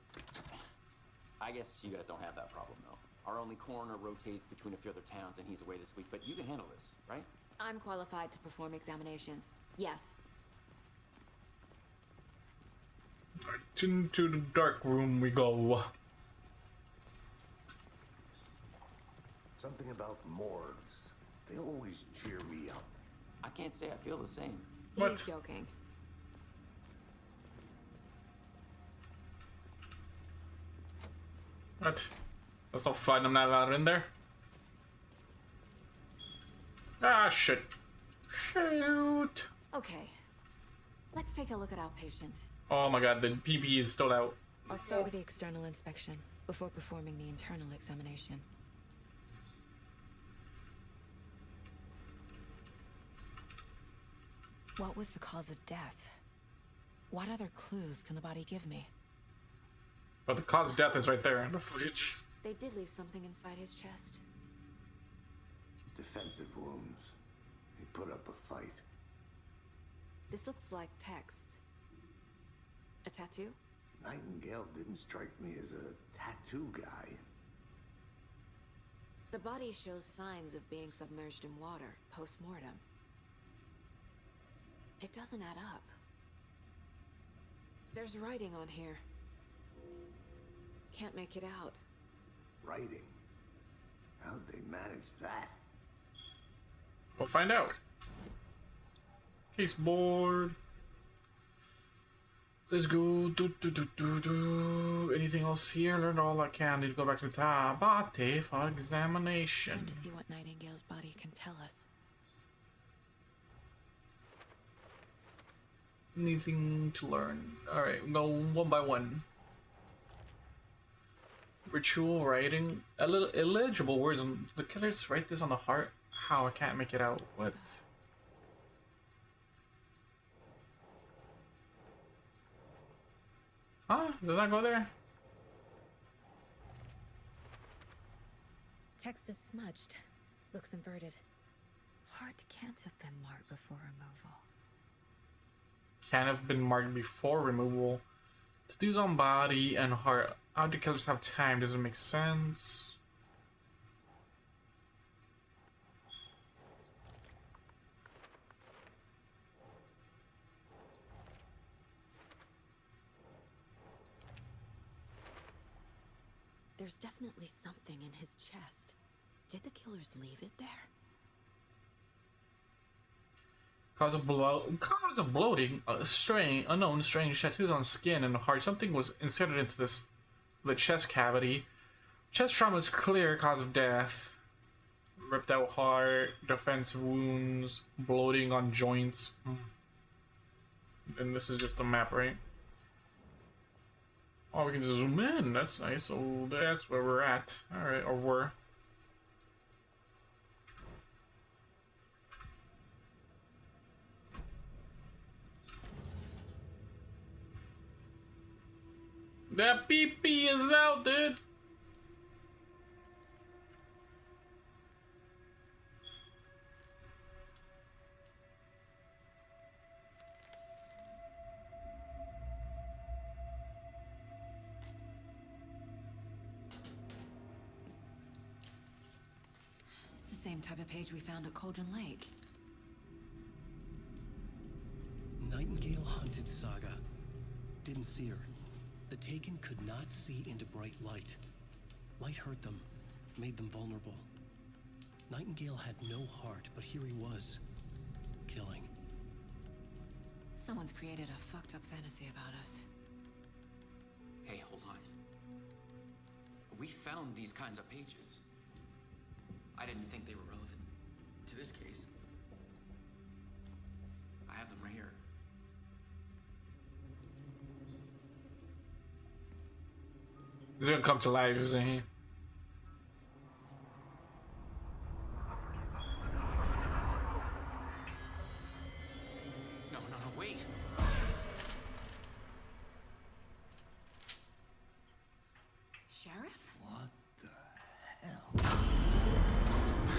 I guess you guys don't have that problem, though. Our only coroner rotates between a few other towns, and he's away this week. But you can handle this, right? I'm qualified to perform examinations. Yes. Into the dark room we go. Something about morgues. They always cheer me up. I can't say I feel the same. What? He's joking. What? That's not fun. I'm not allowed in there. Ah, shit. Shoot. Okay. Let's take a look at our patient. Oh my god, the PP is still out. I'll start with the external inspection before performing the internal examination. What was the cause of death? What other clues can the body give me? But the cause of death is right there in the fridge. They did leave something inside his chest. Defensive wounds. He put up a fight. This looks like text. A tattoo? Nightingale didn't strike me as a tattoo guy. The body shows signs of being submerged in water post-mortem. It doesn't add up. There's writing on here. Can't make it out. Writing? How'd they manage that? We'll find out. Case board. Let's go. Anything else here? Learn all I can. Need to go back to Tabate for examination. Time to see what Nightingale's body can tell us. Anything to learn? Alright, go one by one. Ritual writing. Illegible words. The killers write this on the heart. How? I can't make it out. What? Huh? Does that go there? Text is smudged. Looks inverted. heart can't have been marked before removal. Can have been marked before removal. Tattoos on body and heart. How do killers have time? Doesn't make sense. There's definitely something in his chest. Did the killers leave it there? Cause of bloating, unknown strange tattoos on skin and heart. Something was inserted into the chest cavity. Chest trauma is clear cause of death. Ripped out heart, defensive wounds, bloating on joints. And this is just a map, right? Oh, we can just zoom in. That's nice. So that's where we're at. Alright, or we're. That PP is out, dude. It's the same type of page we found at Cauldron Lake. Nightingale hunted Saga. Didn't see her. The Taken could not see into bright light. Light hurt them, made them vulnerable. Nightingale had no heart, but here he was, killing. Someone's created a fucked up fantasy about us. Hey, hold on. We found these kinds of pages. I didn't think they were relevant to this case. I have them right here. He's gonna come to life, isn't he? No, wait. Sheriff? What the hell?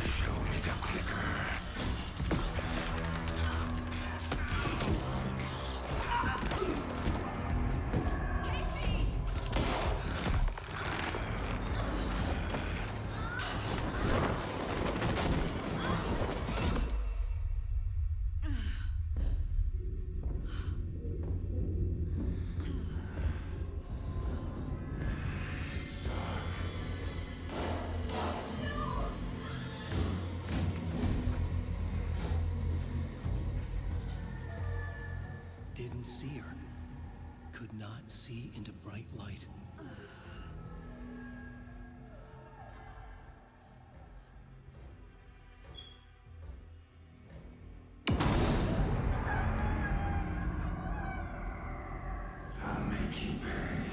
Show me the clicker. Didn't see her. Could not see into bright light. I'll make you pay.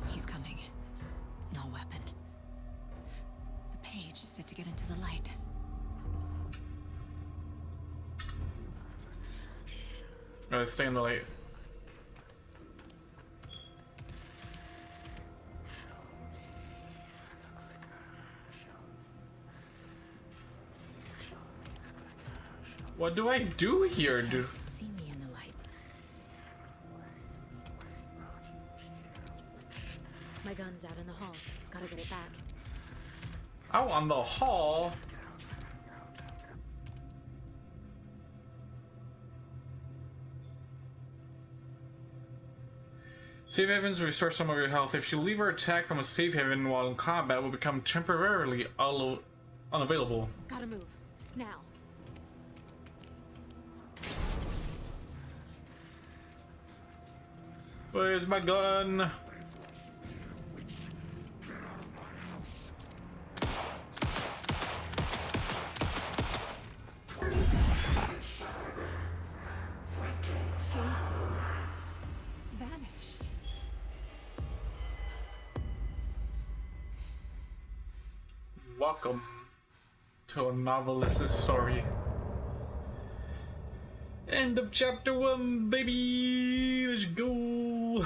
He's coming. No weapon. The page said to get into the light. Gotta stay in the light. What do I do here, dude? See me in the light. My gun's out in the hall. Gotta get it back. Out on the hall. Safe havens restore some of your health. If you leave or attack from a safe haven while in combat, will become temporarily unavailable. Gotta move. Now. Where's my gun? Vanished. Welcome to a novelist's story. End of chapter 1, baby! Let's go!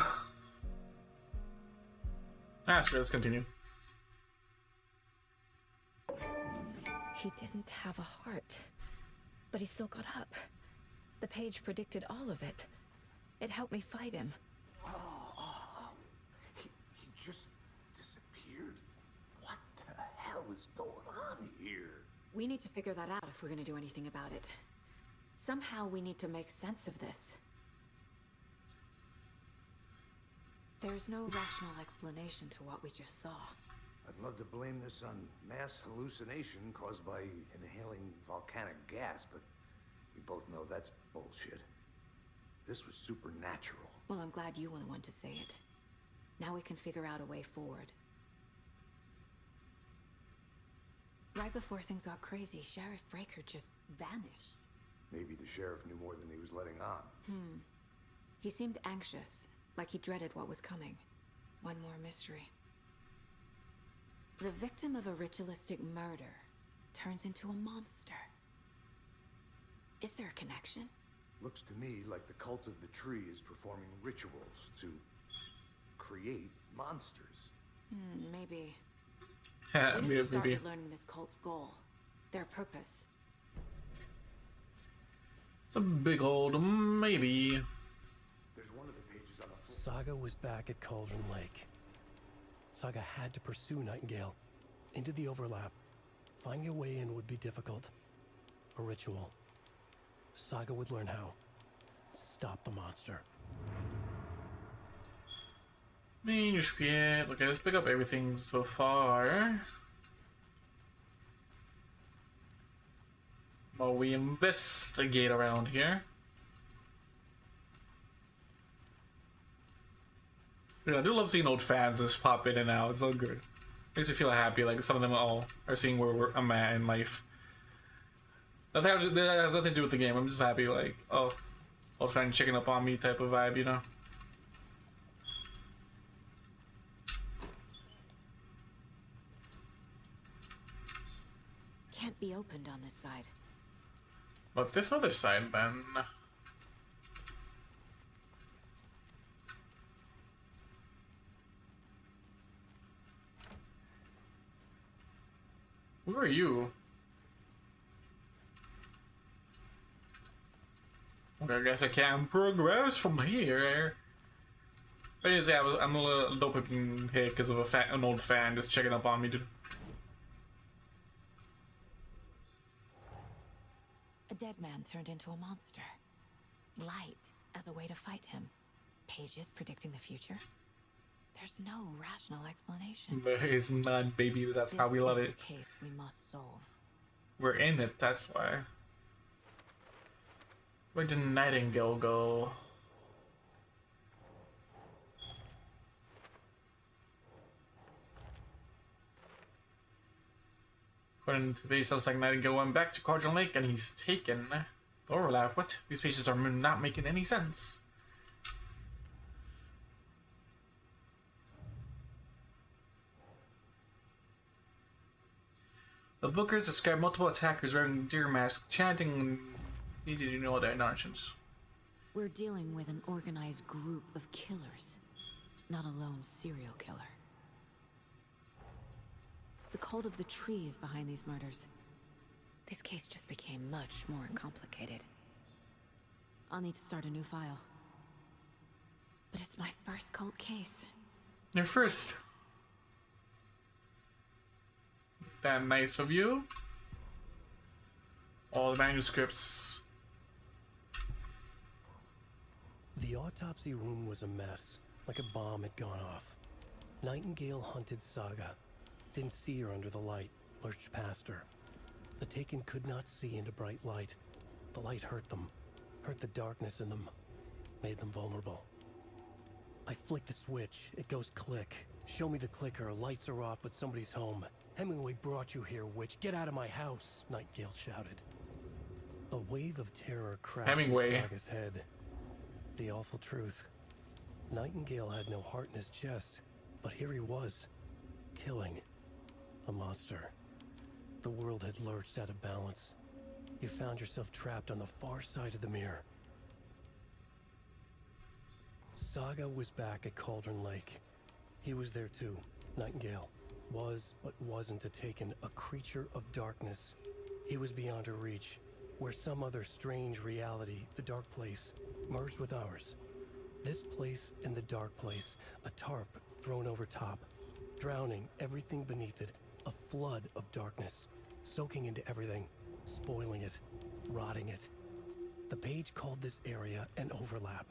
Ah, screw it, let's continue. He didn't have a heart, but he still got up. The page predicted all of it. It helped me fight him. He just disappeared? What the hell is going on here? We need to figure that out if we're gonna do anything about it. Somehow we need to make sense of this. There's no rational explanation to what we just saw. I'd love to blame this on mass hallucination caused by inhaling volcanic gas, but we both know that's bullshit. This was supernatural. Well, I'm glad you were the one to say it. Now we can figure out a way forward. Right before things got crazy, Sheriff Breaker just vanished. Maybe the sheriff knew more than he was letting on. He seemed anxious, like he dreaded what was coming. One more mystery. The victim of a ritualistic murder turns into a monster. Is there a connection? Looks to me like the cult of the tree is performing rituals to create monsters. Maybe. We need to start maybe. with learning this cult's goal. Their purpose. A big old maybe. There's one of the pages on the floor. Saga was back at Cauldron Lake. Saga had to pursue Nightingale into the overlap. Finding a way in would be difficult. A ritual. Saga would learn how. Stop the monster. Manuscript. Okay, let's pick up everything so far. While we investigate around here. Yeah, I do love seeing old fans just pop in and out. It's so good. Makes me feel happy. Like some of them all are seeing where I'm at in life. That has nothing to do with the game. I'm just happy. Like, oh, old fan checking up on me type of vibe, you know. Can't be opened on this side. But this other side, then. Who are you? Okay, I guess I can progress from here. But yeah, I'm a little dopamine hit because of an old fan just checking up on me, dude. A dead man turned into a monster. Light as a way to fight him. Pages predicting the future. There's no rational explanation. There is none, baby. That's how we love it. This is the case we must solve. We're in it, that's why. Where did Nightingale go? According to the base, sounds like Nightingale went back to Cauldron Lake and he's taken the overlap. What? These pages are not making any sense. The bookers describe multiple attackers wearing deer masks, chanting, "Did you know their nonsense?" We're dealing with an organized group of killers, not a lone serial killer. The cult of the tree is behind these murders. This case just became much more complicated. I'll need to start a new file. But it's my first cult case. Your first. Damn nice of you. All the manuscripts. The autopsy room was a mess, like a bomb had gone off. Nightingale hunted Saga. Didn't see her under the light, lurched past her. The Taken could not see into bright light. The light hurt them, hurt the darkness in them, made them vulnerable. I flick the switch, it goes click. Show me the clicker, lights are off, but somebody's home. Hemingway brought you here, witch. Get out of my house, Nightingale shouted. A wave of terror crashed through Saga's head. The awful truth. Nightingale had no heart in his chest, but here he was, killing a monster. The world had lurched out of balance. You found yourself trapped on the far side of the mirror. Saga was back at Cauldron Lake. He was there too, Nightingale was, but wasn't a Taken, a creature of darkness. He was beyond her reach, where some other strange reality, the dark place, merged with ours. This place and the dark place, a tarp thrown over top, drowning everything beneath it, a flood of darkness, soaking into everything, spoiling it, rotting it. The page called this area an overlap.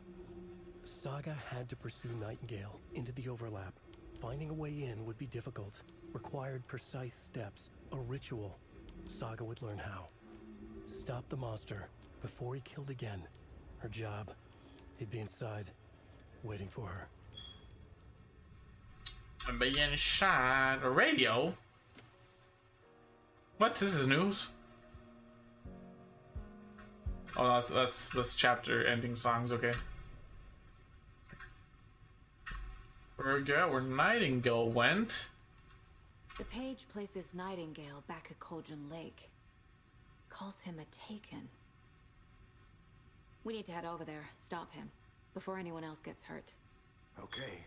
Saga had to pursue Nightingale into the overlap. Finding a way in would be difficult, required precise steps, a ritual. Saga would learn how. Stop the monster before he killed again. Her job. He'd be inside, waiting for her. I'm being shot. A radio? What? This is news? Oh, that's chapter ending songs. Okay. Where Nightingale went. The page places Nightingale back at Cauldron Lake. Calls him a Taken. We need to head over there, stop him, before anyone else gets hurt. Okay.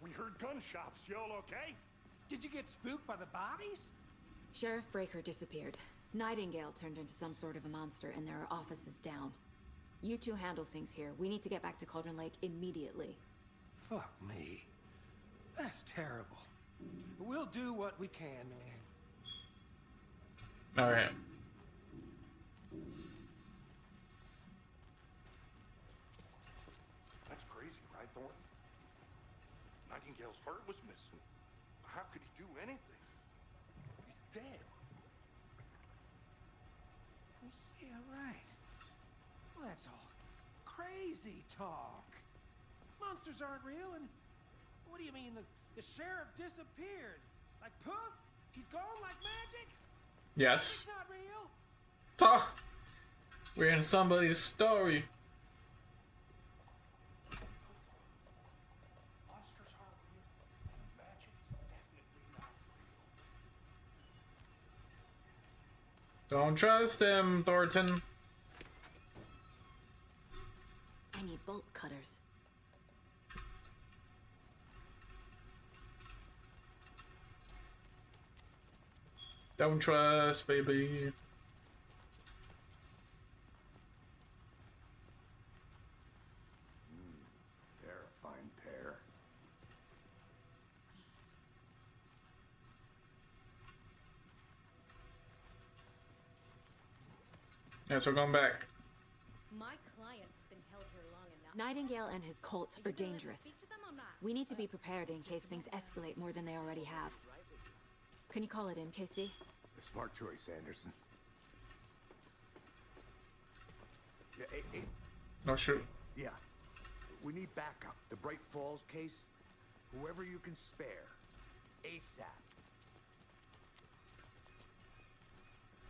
We heard gunshots. Y'all okay? Did you get spooked by the bodies? Sheriff Breaker disappeared. Nightingale turned into some sort of a monster, and there are offices down. You two handle things here. We need to get back to Cauldron Lake immediately. Fuck me. That's terrible. We'll do what we can, man. Alright. That's crazy, right, Thornton? Nightingale's heart was missing. How could he do anything? He's dead. Yeah, right. Well, that's all crazy talk. Monsters aren't real, and what do you mean the sheriff disappeared? Like poof? He's gone like magic? Yes. It's not real. Oh, we're in somebody's story. Monsters aren't real. Magic's definitely not real. Don't trust him, Thornton. I need bolt cutters. Don't trust, baby. They're a fine pair. Yeah, so we're going back. My client has been held here long enough. Nightingale and his cult are dangerous. We need to be prepared in case things escalate more than they already have. Can you call it in, KC? A smart choice, Anderson. Yeah, hey. No, shoot. Yeah. We need backup. The Bright Falls case, whoever you can spare. ASAP.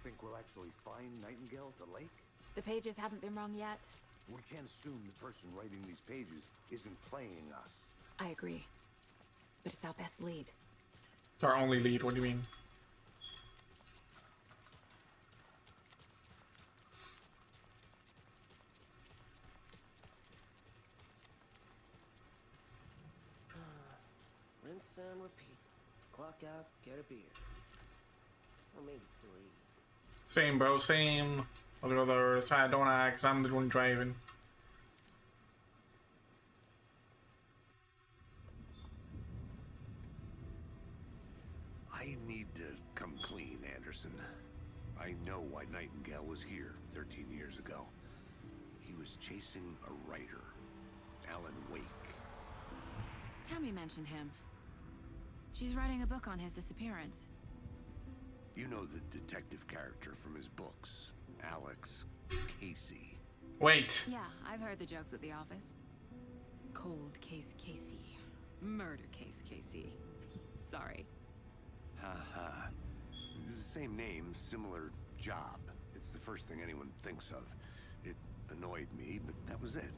Think we'll actually find Nightingale at the lake? The pages haven't been wrong yet. We can't assume the person writing these pages isn't playing us. I agree. But it's our best lead. It's our only lead, what do you mean? Rinse and repeat. Clock out, get a beer. Or maybe 3. Same, bro, same. I'll go to the other side, don't I? Because I'm the one driving. I need to come clean, Anderson. I know why Nightingale was here 13 years ago. He was chasing a writer, Alan Wake. Tammy mentioned him. She's writing a book on his disappearance. You know the detective character from his books, Alex Casey. Wait. Yeah, I've heard the jokes at the office. Cold case Casey. Murder case Casey. Sorry. Ha. It's the same name, similar job. It's the first thing anyone thinks of. It annoyed me, but that was it.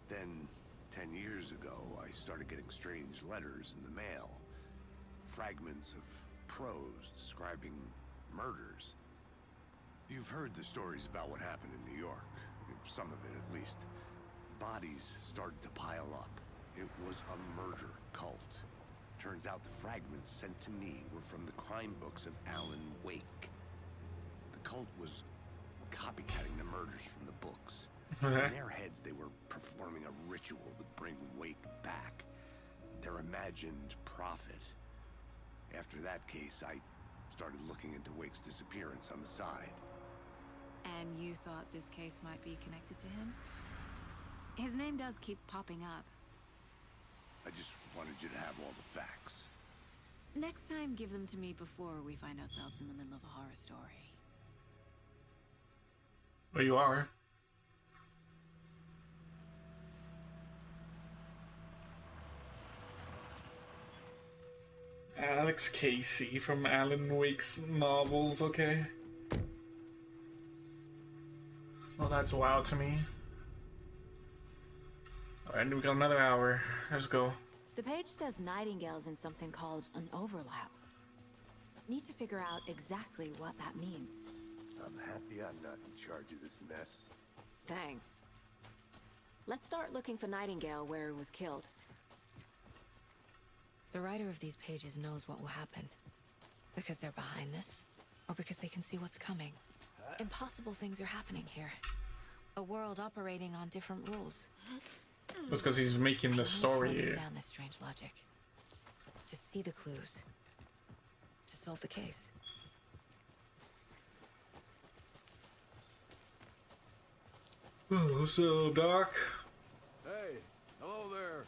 Then, 10 years ago, I started getting strange letters in the mail. Fragments of prose describing murders. You've heard the stories about what happened in New York. Some of it, at least. Bodies started to pile up. It was a murder cult. Turns out the fragments sent to me were from the crime books of Alan Wake. The cult was copycatting the murders from the books. In their heads, they were performing a ritual to bring Wake back. Their imagined prophet. After that case, I started looking into Wake's disappearance on the side. And you thought this case might be connected to him? His name does keep popping up. I just wanted you to have all the facts. Next time, give them to me before we find ourselves in the middle of a horror story. Well, you are. Alex Casey from Alan Wake's novels, okay. Well, that's wild to me. Alright, we got another hour. Let's go. The page says Nightingale's in something called an overlap. Need to figure out exactly what that means. I'm happy I'm not in charge of this mess. Thanks. Let's start looking for Nightingale where he was killed. The writer of these pages knows what will happen. Because they're behind this, or because they can see what's coming. Impossible things are happening here. A world operating on different rules. That's because he's making the story. To understand this strange logic. To see the clues. To solve the case. Oh, so, Doc? Hey, hello there.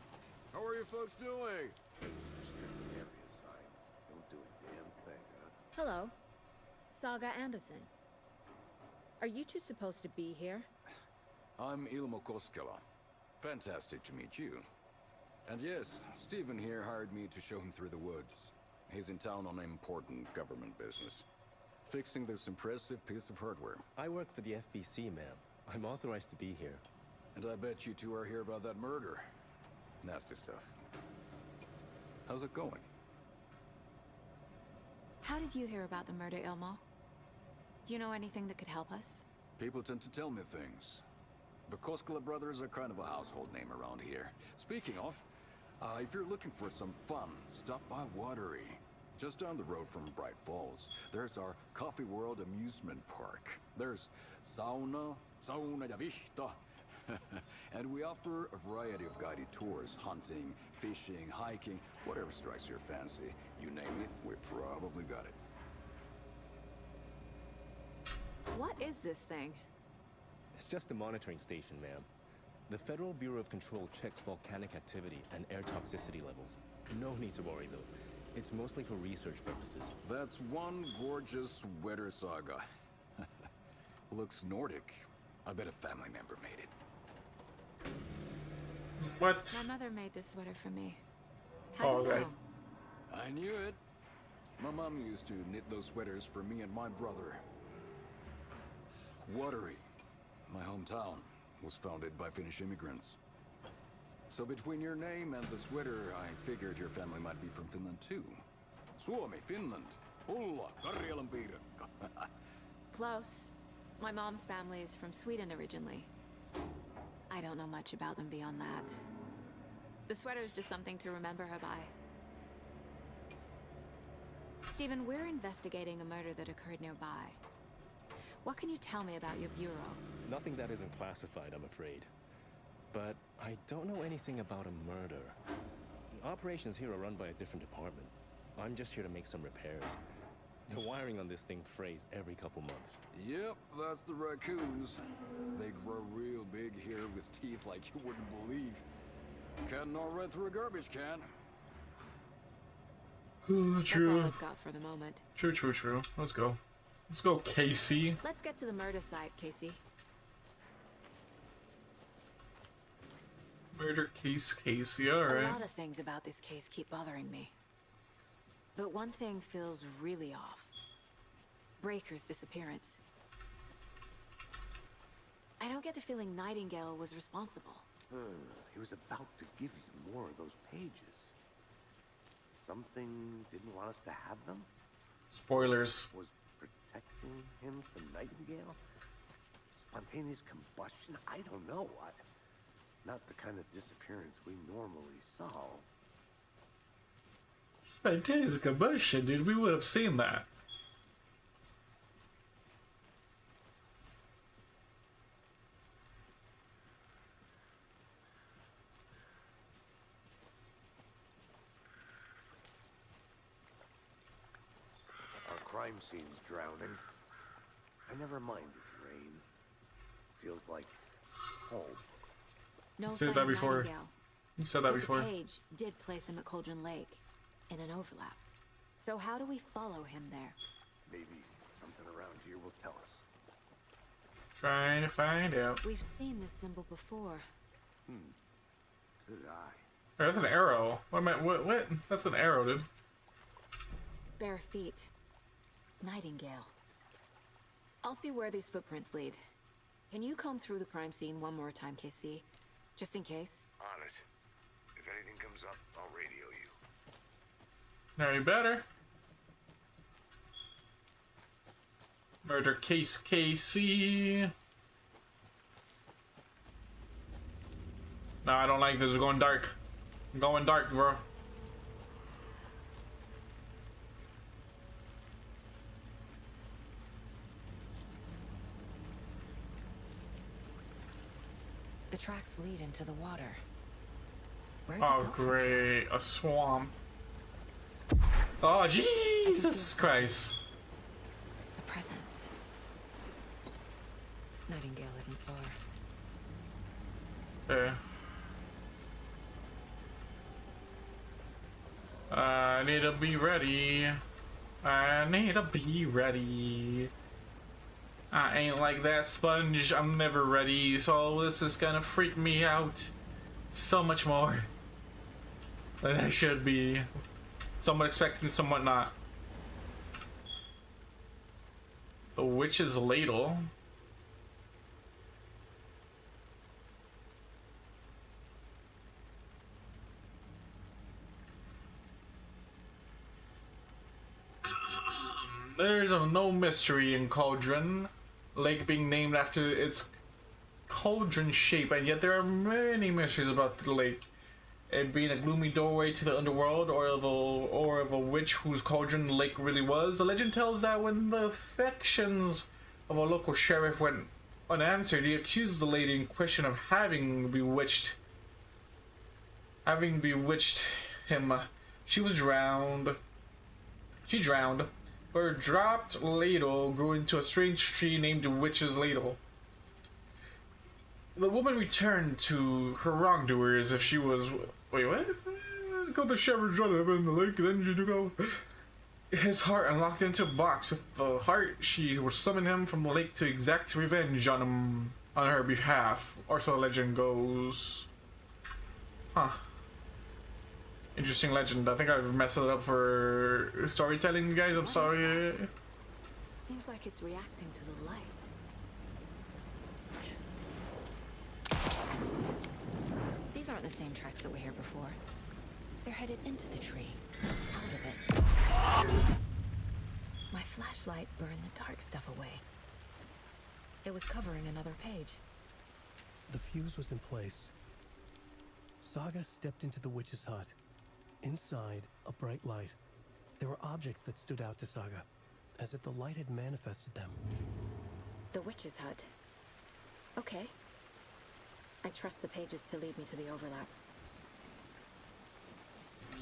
How are you folks doing? Restricted area signs. Don't do a damn thing, huh? Hello. Saga Anderson. Are you two supposed to be here? I'm Ilmo Koskela. Fantastic to meet you. And yes, Stephen here hired me to show him through the woods. He's in town on important government business. Fixing this impressive piece of hardware. I work for the FBC, ma'am. I'm authorized to be here. And I bet you two are here about that murder. Nasty stuff. How's it going? How did you hear about the murder, Ilmo? Do you know anything that could help us? People tend to tell me things. The Koskela brothers are kind of a household name around here. Speaking of, if you're looking for some fun, stop by Watery. Just down the road from Bright Falls, there's our Coffee World amusement park. There's sauna ja vihta. And we offer a variety of guided tours, hunting, fishing, hiking, whatever strikes your fancy. You name it, we probably got it. What is this thing? It's just a monitoring station, ma'am. The Federal Bureau of Control checks volcanic activity and air toxicity levels. No need to worry, though. It's mostly for research purposes. That's one gorgeous sweater, Saga. Looks Nordic. I bet a family member made it. What? My mother made this sweater for me. How do you know? I knew it. My mom used to knit those sweaters for me and my brother. Watery, my hometown, was founded by Finnish immigrants. So between your name and the sweater, I figured your family might be from Finland too. Suomi, Finland. Ulla, Karjalan piirakka. Close. My mom's family is from Sweden originally. I don't know much about them beyond that. The sweater is just something to remember her by. Stephen, we're investigating a murder that occurred nearby. What can you tell me about your bureau? Nothing that isn't classified, I'm afraid. But I don't know anything about a murder. Operations here are run by a different department. I'm just here to make some repairs. The wiring on this thing frays every couple months. Yep, that's the raccoons. They grow real big here with teeth like you wouldn't believe. Can't gnaw right through a garbage can. True. That's all I've got for the moment. True. Let's go. Let's go, Casey. Let's get to the murder site, Casey. Murder case, Casey. Alright. A lot of things about this case keep bothering me. But one thing feels really off. Breaker's disappearance. I don't get the feeling Nightingale was responsible. He was about to give you more of those pages. Something didn't want us to have them? Spoilers. Was protecting him from Nightingale? Spontaneous combustion? I don't know. Not the kind of disappearance we normally solve. Spontaneous combustion, dude. We would have seen that. Our crime scene's drowning. I never minded rain. Feels like home. No Said sign that of before. Nightingale. You said that But before. The page did place him at Cauldron Lake, in an overlap. So how do we follow him there? Maybe something around here will tell us. Trying to find out. We've seen this symbol before. Good eye. Oh, that's an arrow. What am I? What? That's an arrow, dude. Bare feet. Nightingale. I'll see where these footprints lead. Can you comb through the crime scene one more time, KC? Just in case? On it. If anything comes up, I'll radio you. Now you better. Murder case KC. No, I don't like this. It's going dark. I'm going dark, bro. The tracks lead into the water. Where'd Oh, it go from great. A swamp. Oh, Jesus Christ. A presence. Nightingale isn't far. Okay. I need to be ready. I need to be ready. I ain't like that sponge. I'm never ready. So this is gonna freak me out so much more than I should be. Somewhat expecting, somewhat not. The witch's ladle. There's no mystery in Cauldron Lake being named after its cauldron shape, and yet there are many mysteries about the lake. It being a gloomy doorway to the underworld, or of a witch whose cauldron the lake really was. The legend tells that when the affections of a local sheriff went unanswered, he accused the lady in question of having bewitched him. She drowned. Her dropped ladle grew into a strange tree named Witch's Ladle. The woman returned to her wrongdoers if she was... Wait, what? Got the sheriff running up in the lake, then she took out his heart and locked it into a box. With the heart, she would summon him from the lake to exact revenge on him, on her behalf. Or so the legend goes. Huh. Interesting legend. I think I've messed it up for storytelling, guys. I'm sorry. Seems like it's reacting to the light. These aren't the same tracks that were here before. They're headed into the tree. Out of it. My flashlight burned the dark stuff away. It was covering another page. The fuse was in place. Saga stepped into the witch's hut. Inside, a bright light. There were objects that stood out to Saga, as if the light had manifested them. The witch's hut. Okay. I trust the pages to lead me to the overlap.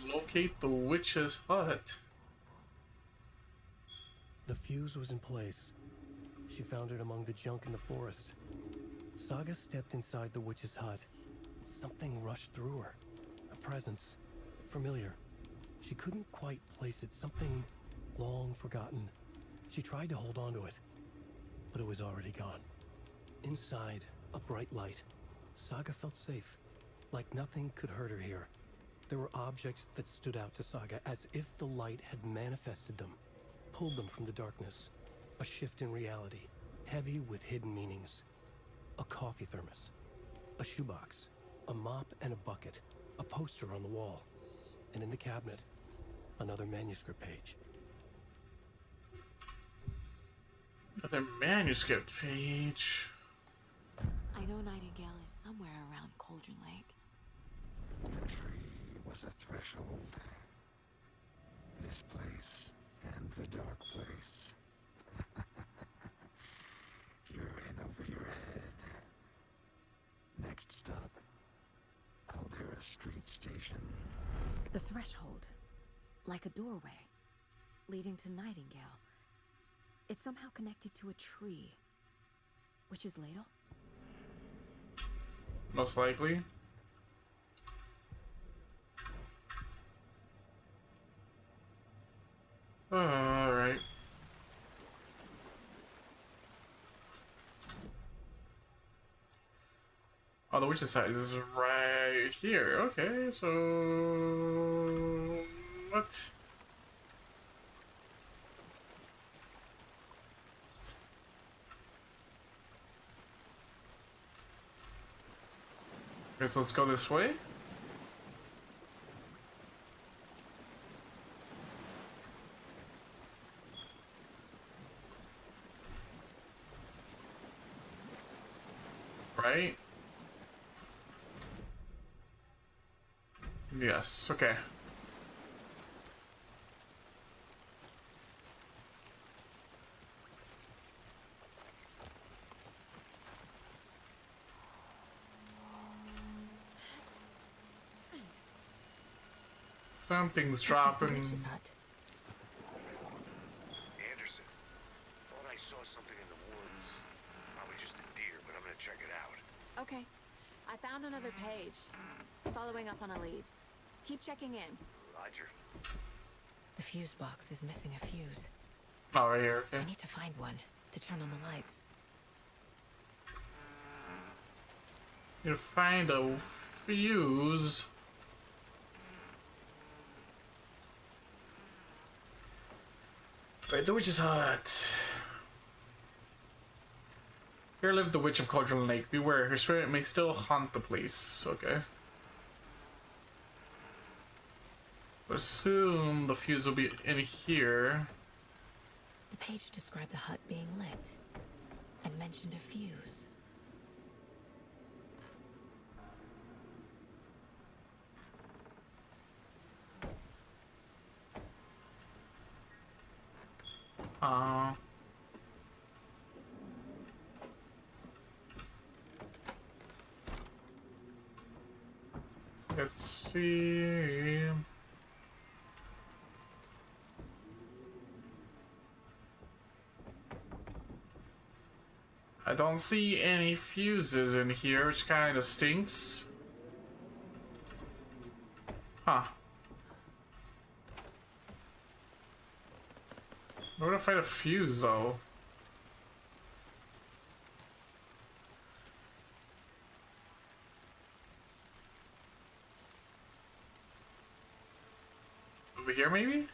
Locate the witch's hut. The fuse was in place. She found it among the junk in the forest. Saga stepped inside the witch's hut. Something rushed through her. A presence. Familiar. She couldn't quite place it. Something long forgotten. She tried to hold on to it, but it was already gone. Inside, a bright light. Saga felt safe, like nothing could hurt her here. There were objects that stood out to Saga as if the light had manifested them, pulled them from the darkness. A shift in reality, heavy with hidden meanings. A coffee thermos, a shoebox, a mop and a bucket, a poster on the wall, and in the cabinet, another manuscript page. Another manuscript page. I know Nightingale is somewhere around Cauldron Lake. The tree was a threshold. This place and the dark place. You're in over your head. Next stop, Caldera Street Station. The threshold. Like a doorway. Leading to Nightingale. It's somehow connected to a tree. Which is Ladle? Most likely. Alright. Oh, the witch's side is right here. Okay, so... What? Okay, so let's go this way. Right? Yes, okay. Something's dropping. Anderson. Thought I saw something in the woods. Probably just a deer, but I'm gonna check it out. Okay. I found another page. Following up on a lead. Keep checking in. Roger. The fuse box is missing a fuse. Oh, right here, okay. I need to find one to turn on the lights. You find a fuse. Right, the witch's hut. Here lived the witch of Cauldron Lake. Beware, her spirit may still haunt the place. Okay. But assume the fuse will be in here. The page described the hut being lit and mentioned a fuse. Let's see. I don't see any fuses in here, which kind of stinks. Huh. Where would I find a fuse, though? Over here, maybe?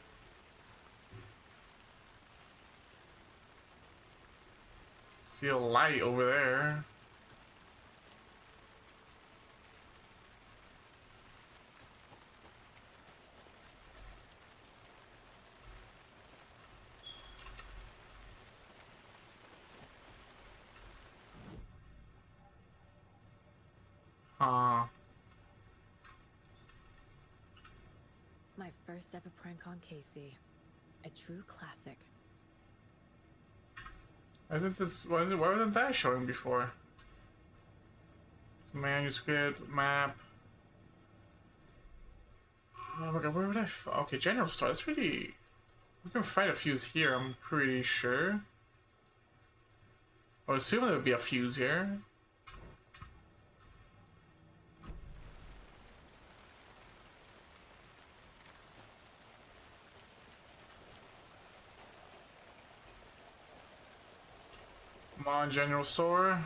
See a light over there. My first ever prank on Casey. A true classic. Why wasn't that showing before? Manuscript, map. Oh my god, where would I okay, general store, that's really... We can find a fuse here, I'm pretty sure. I would assume there would be a fuse here. Come on, general store.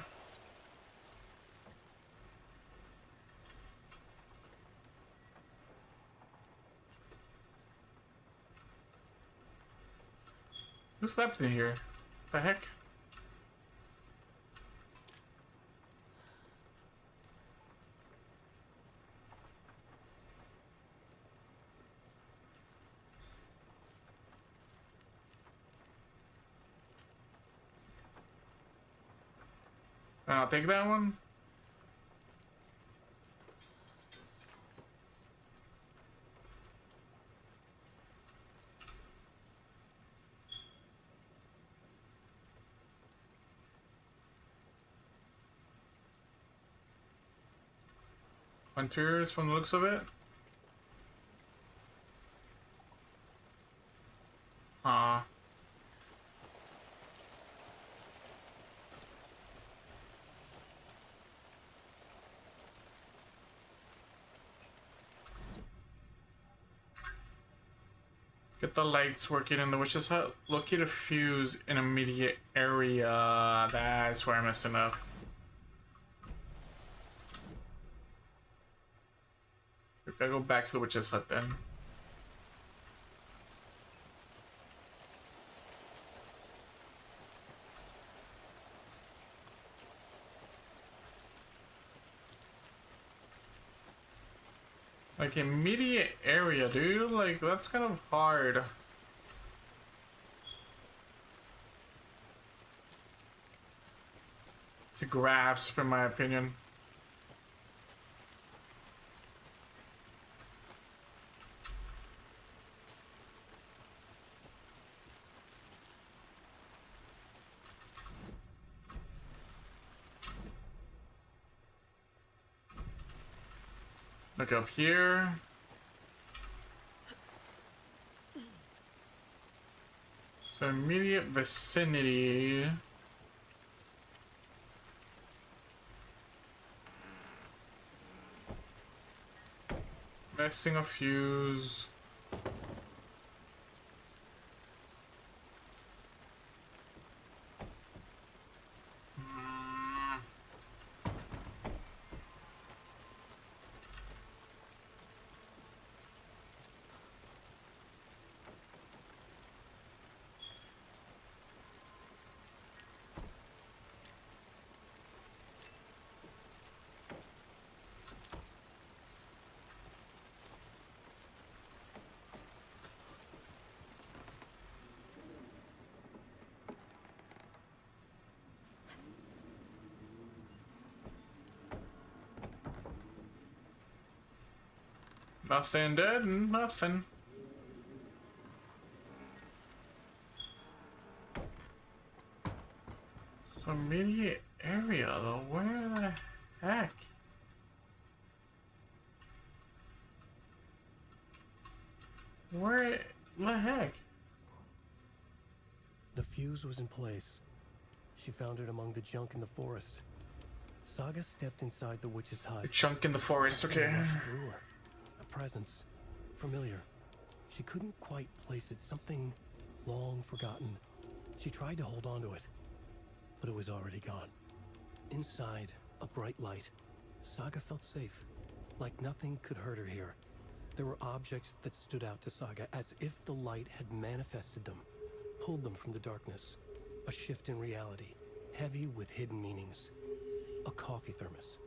Who slept in here? The heck? I'll take that one. Hunters from the looks of it. Get the lights working in the witch's hut. Locate a fuse in immediate area. That's where I'm messing up. We gotta go back to the witch's hut then. Like immediate area, dude. Like that's kind of hard. To grasp, in my opinion. Look up here. So immediate vicinity. Missing a fuse. Nothing dead, nothing. Immediate area though, where the heck? Where the heck? The fuse was in place. She found it among the junk in the forest. Saga stepped inside the witch's hut. A chunk in the forest, okay. Through her. A presence. Familiar. She couldn't quite place it. Something long forgotten. She tried to hold on to it, but it was already gone. Inside, a bright light. Saga felt safe. Like nothing could hurt her here. There were objects that stood out to Saga as if the light had manifested them, pulled them from the darkness. A shift in reality, heavy with hidden meanings. A coffee thermos,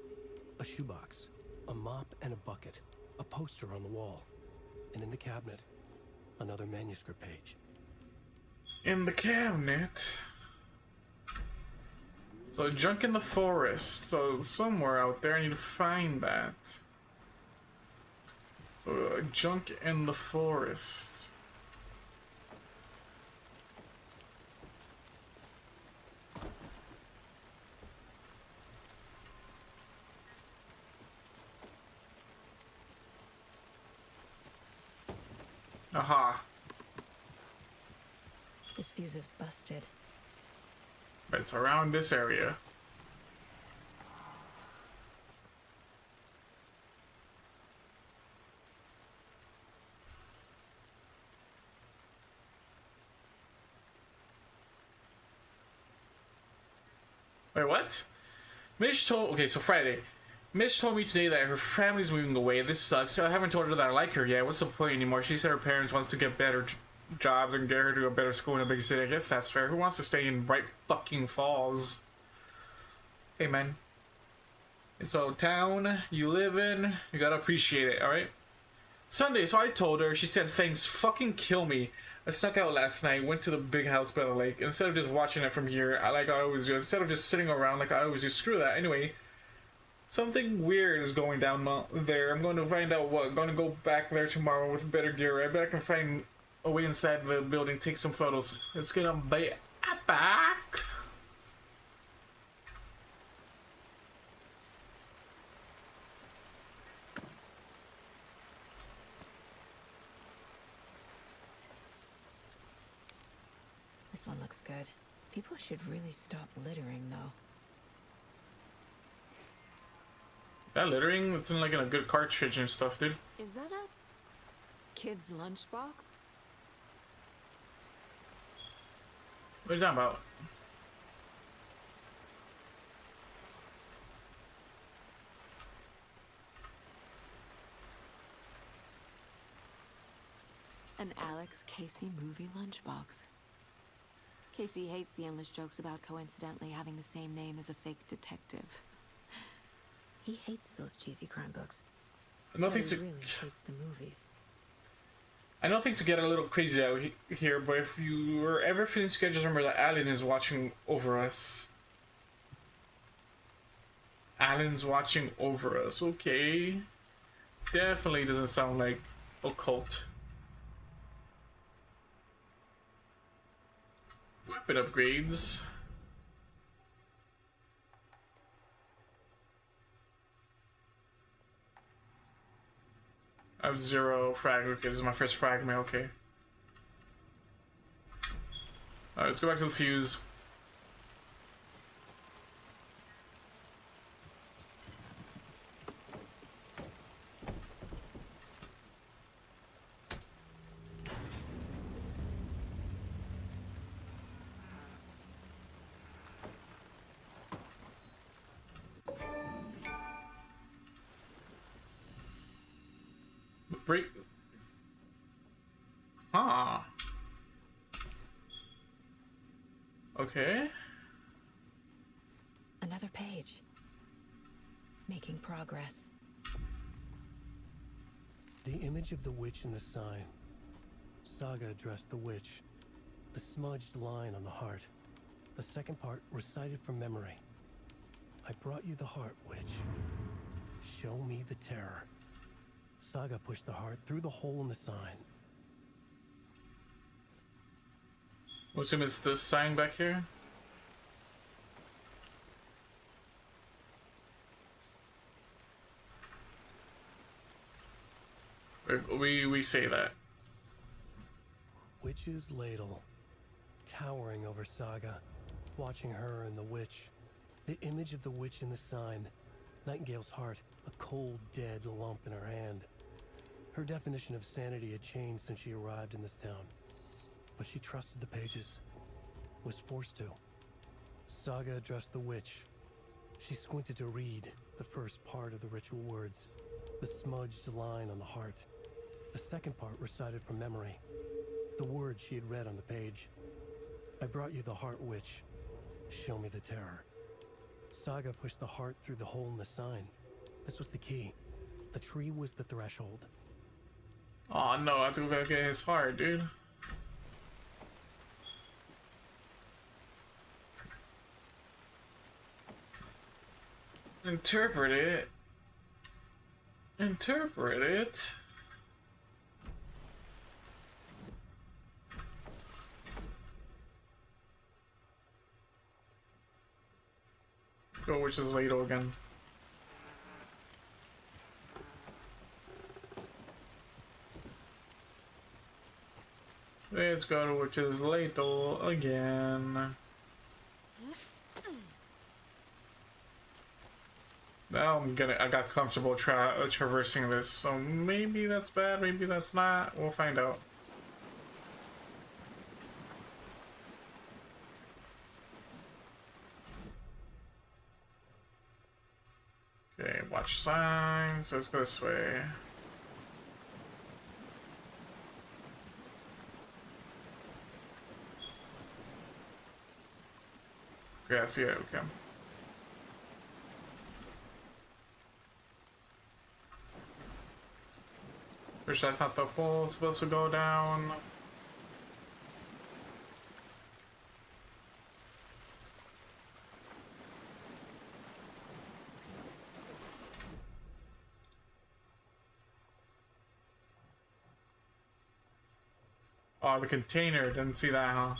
a shoebox, a mop and a bucket, a poster on the wall, and in the cabinet, another manuscript page. In the cabinet? So junk in the forest. So somewhere out there I need to find that. So junk in the forest. Aha. This fuse is busted. But it's around this area. Wait, what? Mitch told... Okay, so Friday. Mitch told me today that her family's moving away. This sucks. I haven't told her that I like her yet. What's the point anymore? She said her parents wants to get better jobs and get her to a better school in a big city. I guess that's fair. Who wants to stay in Bright fucking Falls? Hey, man. So, town you live in, you gotta appreciate it, alright? Sunday, so I told her, she said thanks, fucking kill me. I snuck out last night, went to the big house by the lake. Instead of just watching it from here, like I always do, instead of just sitting around like I always do, screw that. Anyway, something weird is going down there. I'm going to find out what. I'm going to go back there tomorrow with better gear. I bet I can find a way inside the building, take some photos. It's gonna be back. This one looks good. People should really stop littering, though. That littering, it's in like in a good cartridge and stuff, dude. Is that a kid's lunchbox? What are you talking about? An Alex Casey movie lunchbox. Casey hates the endless jokes about coincidentally having the same name as a fake detective. He hates those cheesy crime books. Nothing He to. really hates the movies. I know things get a little crazy out here, but if you were ever feeling scared, just remember that Alan is watching over us. Alan's watching over us, okay? Definitely doesn't sound like occult. Weapon upgrades. I have 0 frag. Okay, this is my first frag mail, okay. Alright, let's go back to the fuse. Break. Huh. Okay. Another page. Making progress. The image of the witch in the sign. Saga addressed the witch. The smudged line on the heart. The second part recited from memory. I brought you the heart, witch. Show me the terror. Saga pushed the heart through the hole in the sign. What's is this sign back here? We say that. Witch's ladle. Towering over Saga. Watching her and the witch. The image of the witch in the sign. Nightingale's heart. A cold, dead lump in her hand. Her definition of sanity had changed since she arrived in this town. But she trusted the pages. Was forced to. Saga addressed the witch. She squinted to read the first part of the ritual words. The smudged line on the heart. The second part recited from memory. The words she had read on the page. I brought you the heart, witch. Show me the terror. Saga pushed the heart through the hole in the sign. This was the key. The tree was the threshold. Oh no, I think we gotta get his heart, dude. Interpret it. Interpret it. Go, which is Ladle again. Let's go to which is Ladle again. Now I got comfortable traversing this, so maybe that's bad, maybe that's not. We'll find out. Okay, watch signs. So let's go this way. Okay, I see it. Okay. Which that's not the hole supposed to go down. Oh, the container. Didn't see that, huh?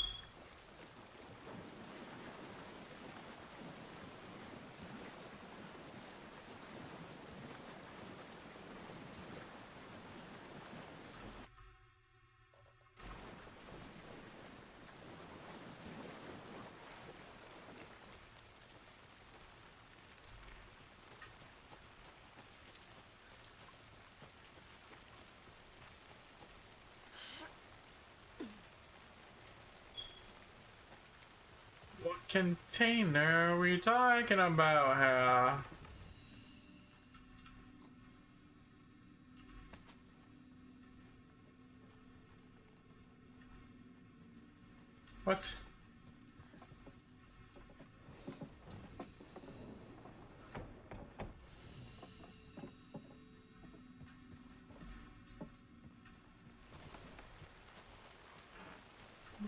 What container are we talking about here? What?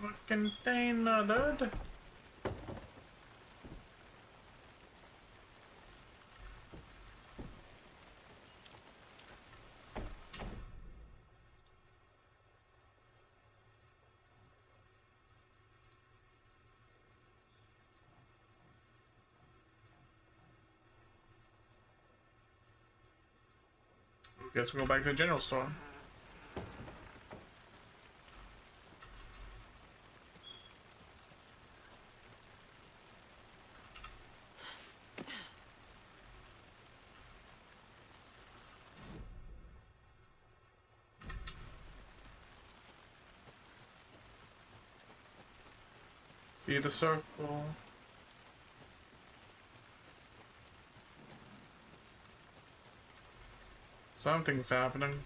What container, dude? Guess we'll go back to the general store. See the circle. Something's happening.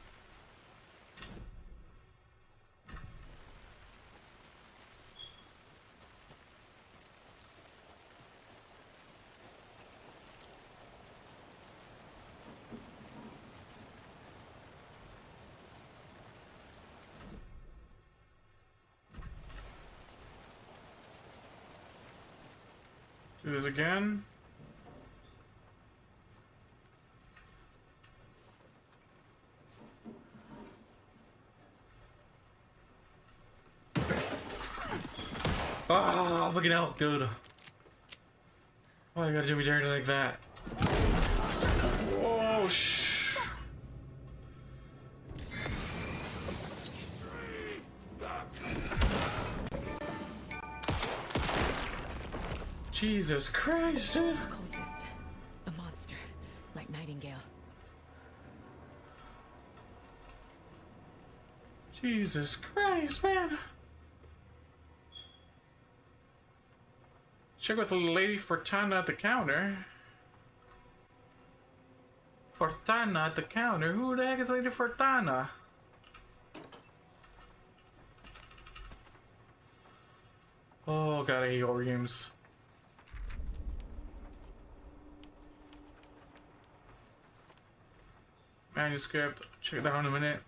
Do this again. Oh, fucking hell, dude. Why you gotta do me dirty like that? Oh, shh. Jesus Christ, dude. Cultist. A monster. Like Nightingale. Jesus Christ, man. Check with Lady Fortana at the counter. Fortana at the counter? Who the heck is Lady Fortana? Oh god, I hate horror games. Manuscript. Check that out in a minute.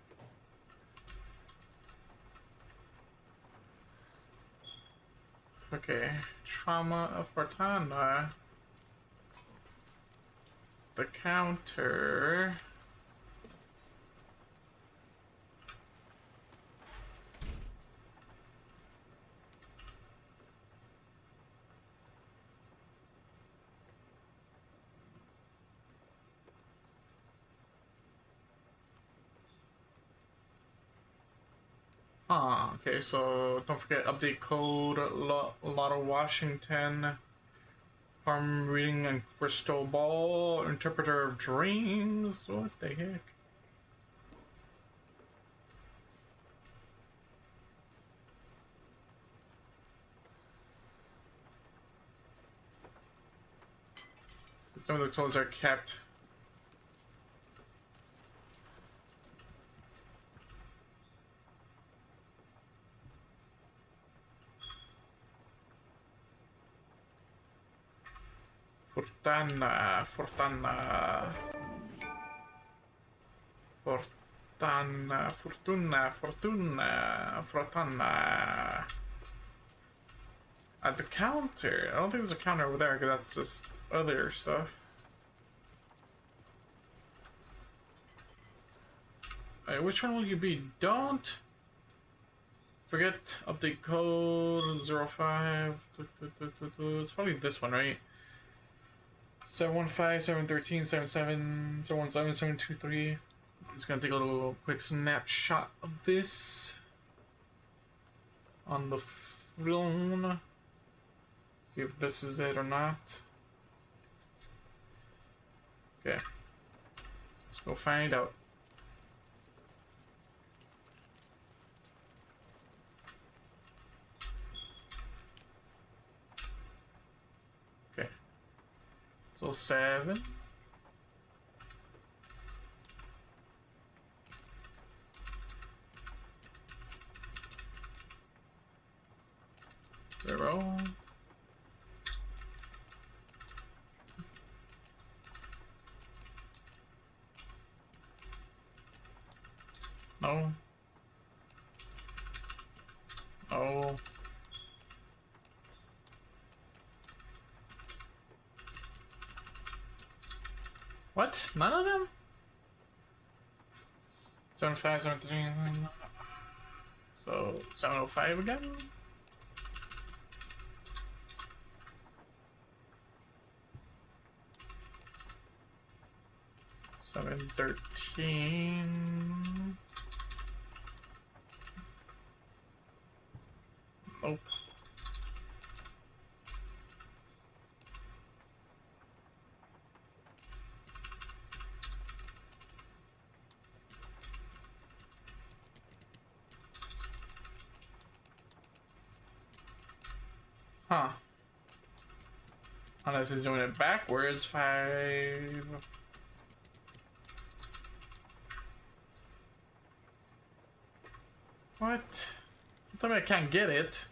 Okay, trauma of Fortana. The counter. Ah, okay, so don't forget update code Lotto Washington, Palm Reading and Crystal Ball, Interpreter of Dreams. What the heck? Some of the tools are kept. Fortana. Fortuna. At the counter. I don't think there's a counter over there because that's just other stuff. Alright, which one will you be? Don't forget update code 05. It's probably this one, right? 715, 713, 77, 717, 723. I'm just gonna take a little quick snapshot of this on the phone. See if this is it or not. Okay. Let's go find out. Okay. So 7. Zero. No. Oh. What? None of them? 75, 73. So 705 again? Seven 13. Nope. Huh. Unless he's doing it backwards. 5. What? Tell me I can't get it.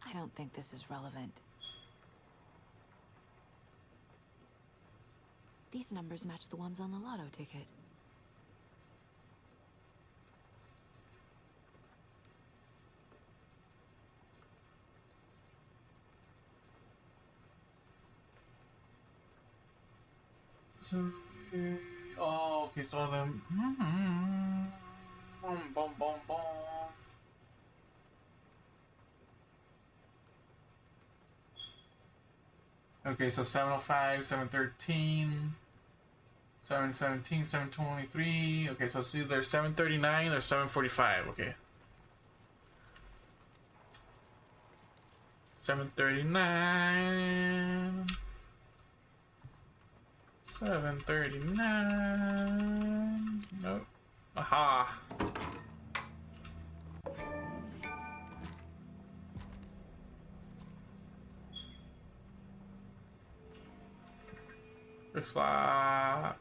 I don't think this is relevant. These numbers match the ones on the lotto ticket. So, oh, okay, so then. Boom, boom, boom, boom. Okay, so 705, 713, 717, 723. Okay, so it's either 739 or 745. Okay. 739. 739. Nope. Aha. Looks like.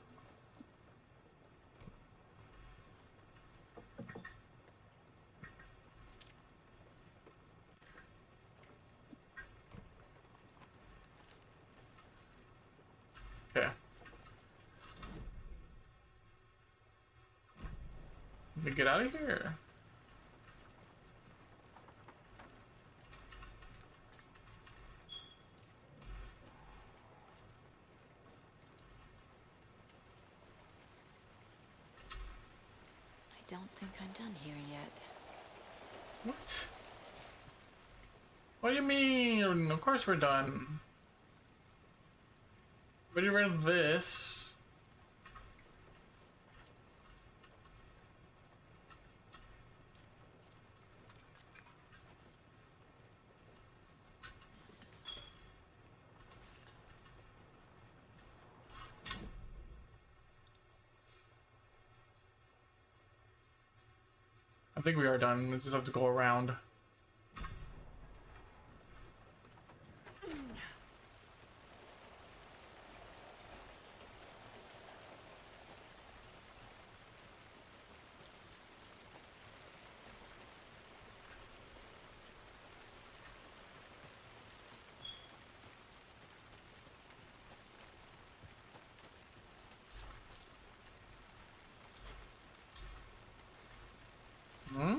Okay. Let me get out of here. I don't think I'm done here yet. What? What do you mean? Of course we're done. But you read this. I think we are done. We just have to go around. Hmm?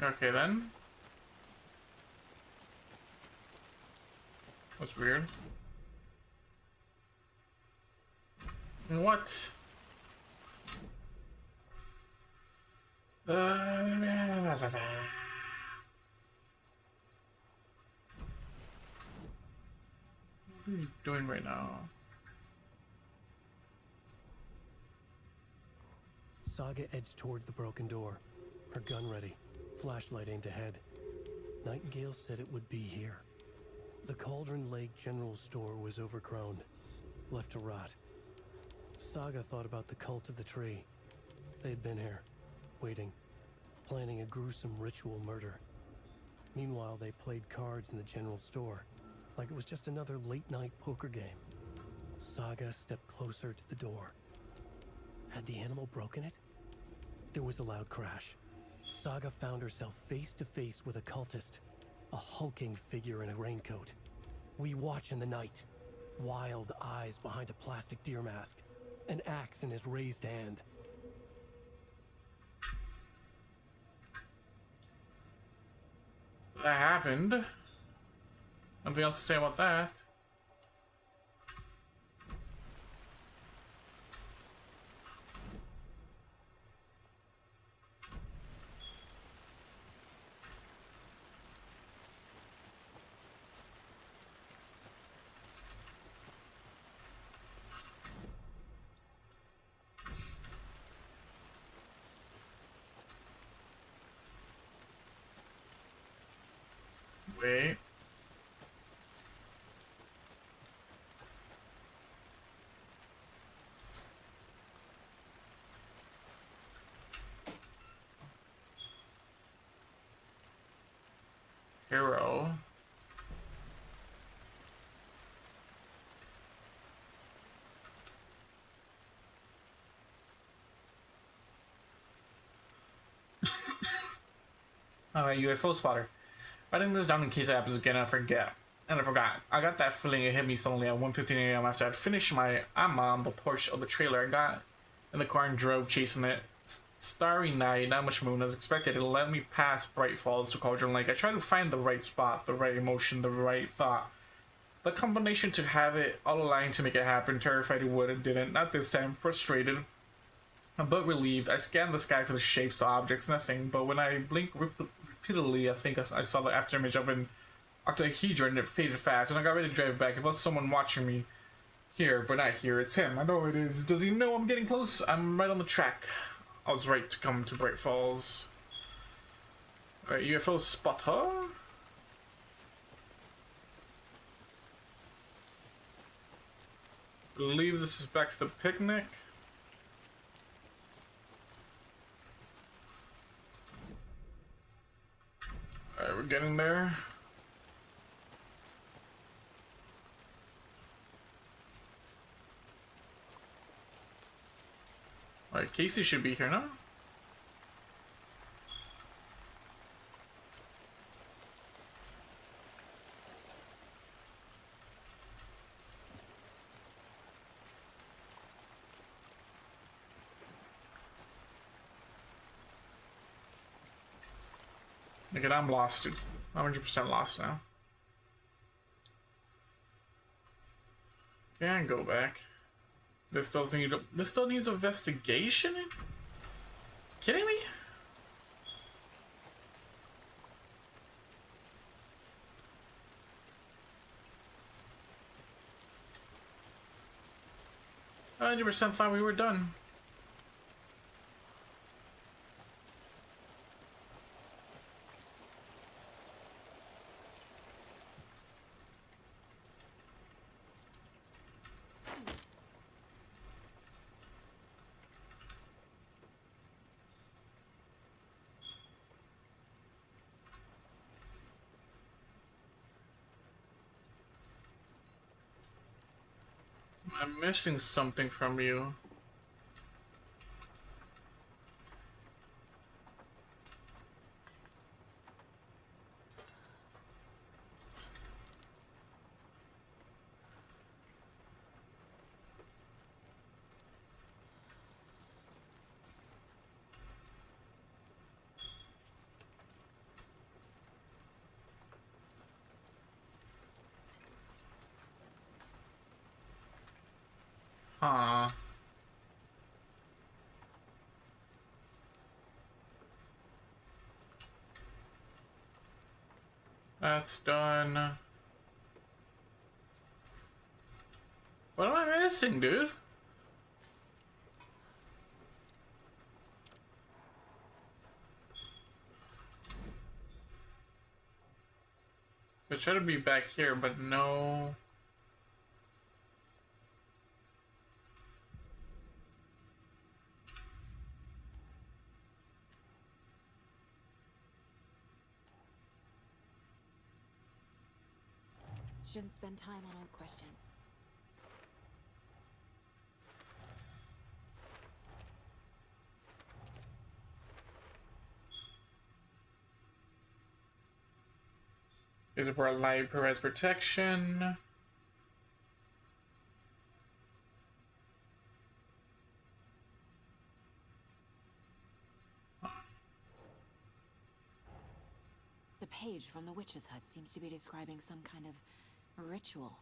Okay then. That's weird. What? What are you doing right now? Saga edged toward the broken door, her gun ready, flashlight aimed ahead. Nightingale said it would be here. The Cauldron Lake General Store was overgrown, left to rot. Saga thought about the cult of the tree. They had been here, waiting, planning a gruesome ritual murder. Meanwhile, they played cards in the general store, like it was just another late-night poker game. Saga stepped closer to the door. Had the animal broken it? There was a loud crash. Saga found herself face to face with a cultist, a hulking figure in a raincoat. We watch in the night. Wild eyes behind a plastic deer mask, an axe in his raised hand. That happened. Nothing else to say about that. Wait. Hero. Alright, UFO spotter. Writing this down in case it happens again, I forget. And I forgot. I got that feeling it hit me suddenly at 1:15 a.m. after I'd finished my I'm on the porch of the trailer. I got in the car and drove chasing it. Starry night, not much moon as expected. It let me pass Bright Falls to Cauldron Lake. I tried to find the right spot, the right emotion, the right thought. The combination to have it all aligned to make it happen. Terrified it would and didn't. Not this time. Frustrated. But relieved. I scanned the sky for the shapes, the objects, nothing. But when I blinked repeatedly, I think I saw the afterimage of an octahedron and it faded fast. And I got ready to drive back. It was someone watching me. Here, but not here. It's him. I know it is. Does he know I'm getting close? I'm right on the track. I was right to come to Bright Falls. Alright, UFO spotter. Believe this is back to the picnic. Alright, we're getting there. Alright, Casey should be here now. Again, I'm lost, dude. 100% lost now. Can't go back. This still needs investigation? Kidding me? 100% thought we were done. I'm missing something from you. Huh. That's done. What am I missing, dude? I try to be back here, but no. Shouldn't spend time on old questions. Is it for live provides protection? The page from the witch's hut seems to be describing some kind of ritual.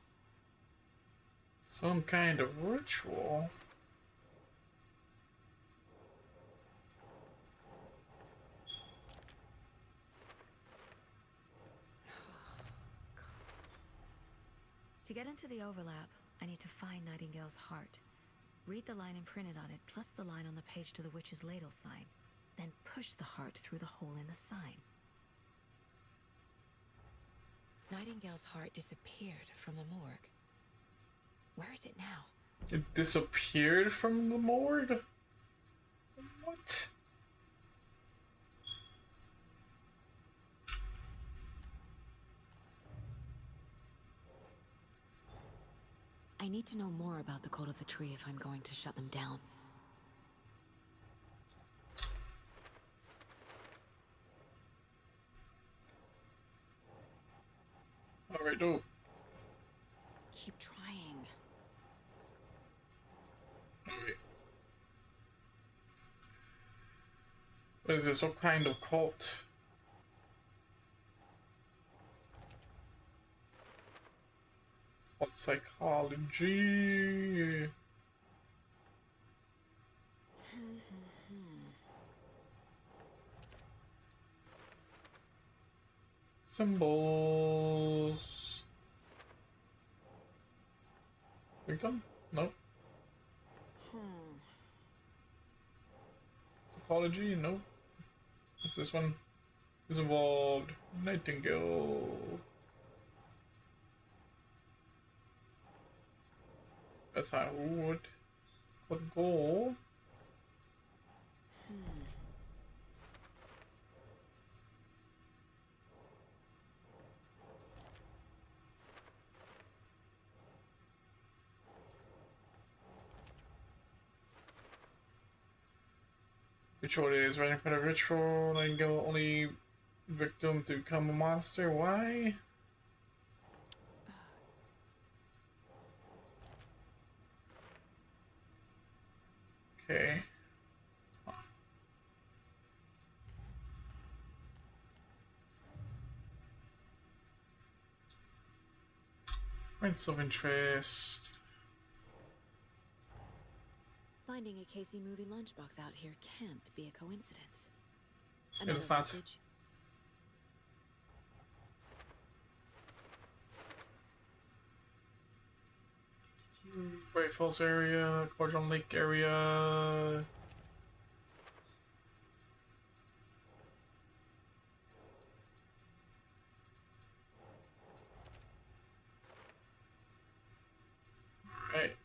Some kind of ritual? To get into the overlap, I need to find Nightingale's heart. Read the line imprinted on it, plus the line on the page to the witch's ladle sign. Then push the heart through the hole in the sign. Nightingale's heart disappeared from the morgue. Where is it now? It disappeared from the morgue? What? I need to know more about the code of the tree if I'm going to shut them down. Alright, dope. Keep trying. Alright. What is this? What kind of cult? Cult psychology. Symbols. Victim? Nope. Psychology? Nope. What's this one? Who's involved? Nightingale. That's how it would. What goal? Ritual is writing for the ritual. Nightingale only victim to become a monster. Why? Okay. Points of interest. Finding a Casey movie lunchbox out here can't be a coincidence. It's not. Message. Bright Falls area, Cauldron Lake area. Right.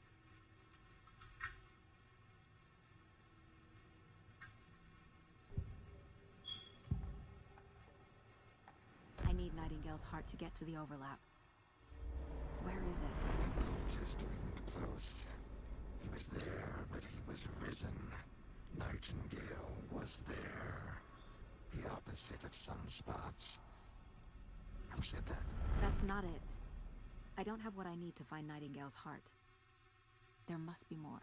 I need Nightingale's heart to get to the overlap. Where is it? Cultist isn't close. He was there, but he was risen. Nightingale was there. The opposite of sunspots. Who said that? That's not it. I don't have what I need to find Nightingale's heart. There must be more.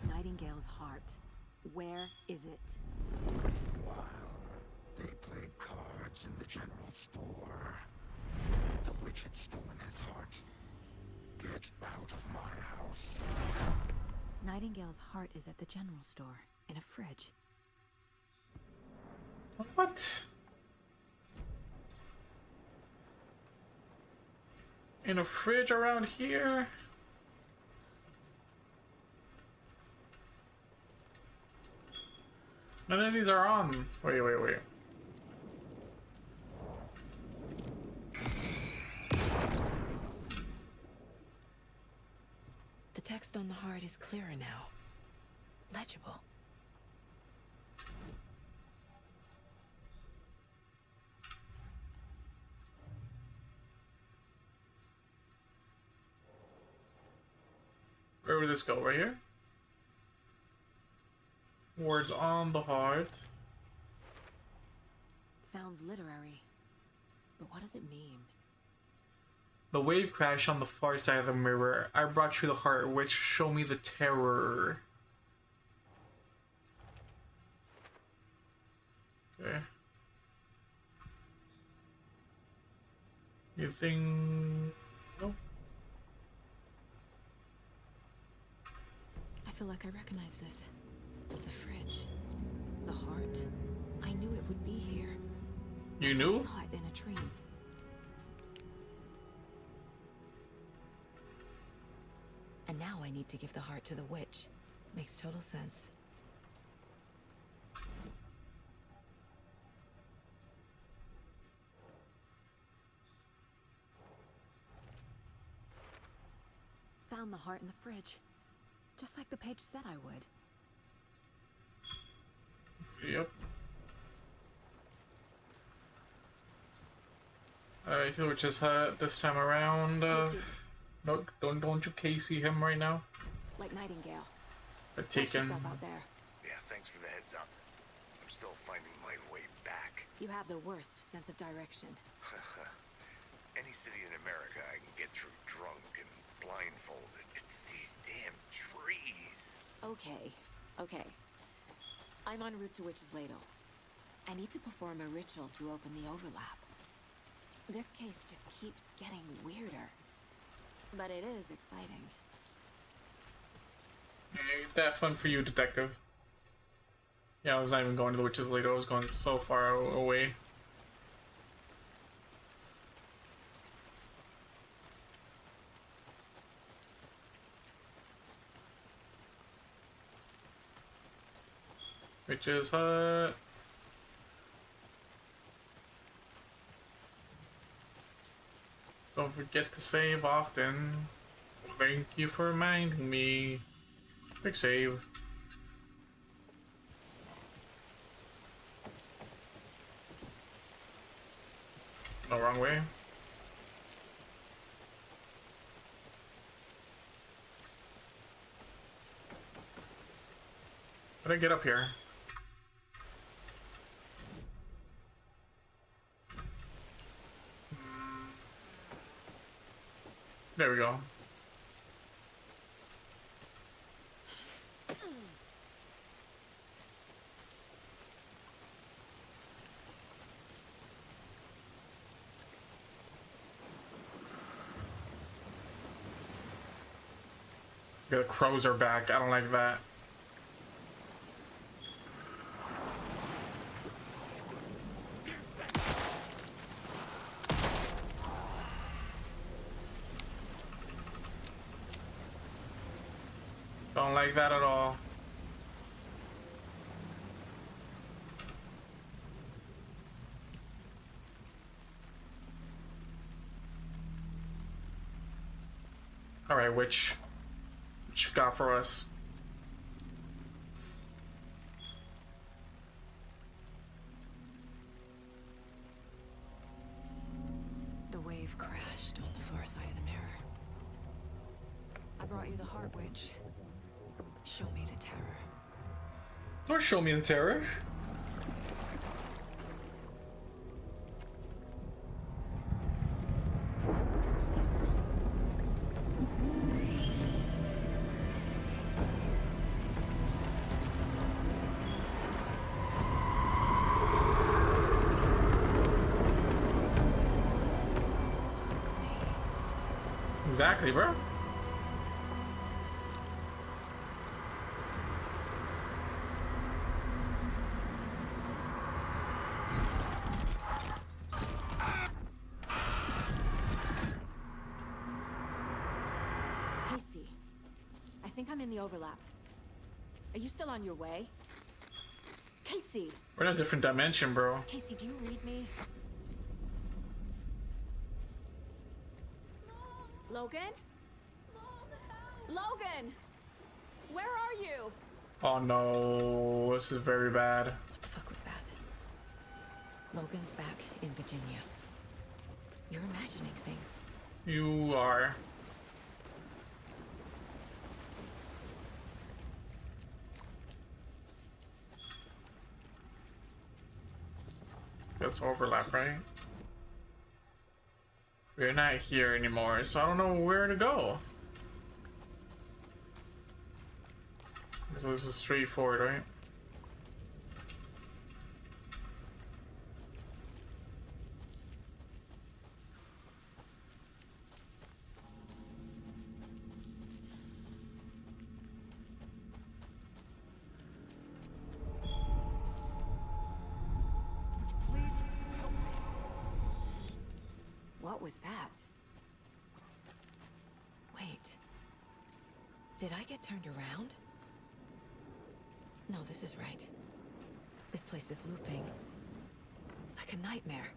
Nightingale's heart. Where is it? While they played cards in the general store, the witch had stolen his heart. Get out of my house. Nightingale's heart is at the general store, in a fridge. What? In a fridge around here? None of these are on. Wait. The text on the heart is clearer now. Legible. Where would this go? Right here? Words on the heart. Sounds literary. But what does it mean? The wave crashed on the far side of the mirror. I brought you the heart, which show me the terror. Okay. You think... No? I feel like I recognize this. The fridge. The heart. I knew it would be here. You knew? I saw it in a dream. And now I need to give the heart to the witch. Makes total sense. Found the heart in the fridge. Just like the page said I would. Yep. Alright, so which is this time around. No, don't you Casey him right now. Like Nightingale. But taken. Out there. Yeah, thanks for the heads up. I'm still finding my way back. You have the worst sense of direction. Any city in America I can get through drunk and blindfolded. It's these damn trees. Okay. I'm en route to Witch's Ladle. I need to perform a ritual to open the overlap. This case just keeps getting weirder. But it is exciting. Ain't that fun for you, detective? Yeah, I was not even going to the Witch's Ladle. I was going so far away. Witch's Hut. Don't forget to save often. Thank you for reminding me. Quick save. No, wrong way. How did I get up here? There we go. Yeah, the crows are back. I don't like that. Don't like that at all. All right, what you got for us? The wave crashed on the far side of the mirror. I brought you the Heart Witch. Show me the terror. Or show me the terror. Exactly, bro. Casey, I think I'm in the overlap. Are you still on your way? Casey! We're in a different dimension, bro. Casey, do you read me? Logan? Logan! Where are you? Oh no, this is very bad. What the fuck was that? Logan's back in Virginia. You're imagining things. You are. Just overlap, right? We're not here anymore, so I don't know where to go. So this is straightforward, right? What was that? Wait. Did I get turned around? No, this is right. This place is looping. Like a nightmare.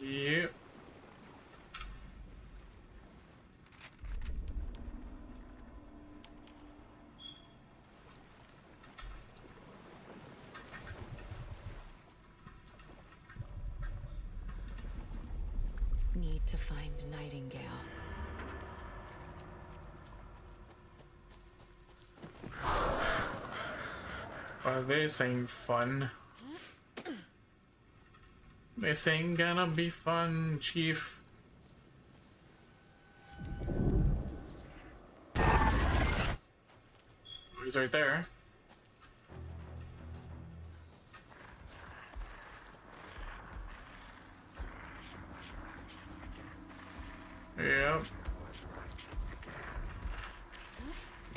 Yep. Need to find Nightingale. This ain't fun. This ain't gonna be fun, Chief. He's right there. Yep.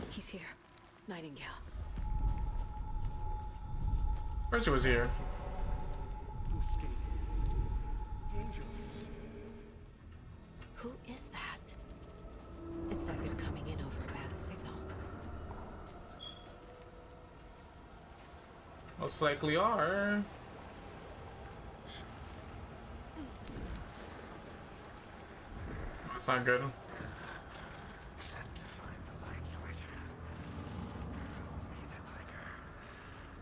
He's here. Nightingale. First he was here. Who is that? It's like they're coming in over a bad signal. Most likely are. That's not good.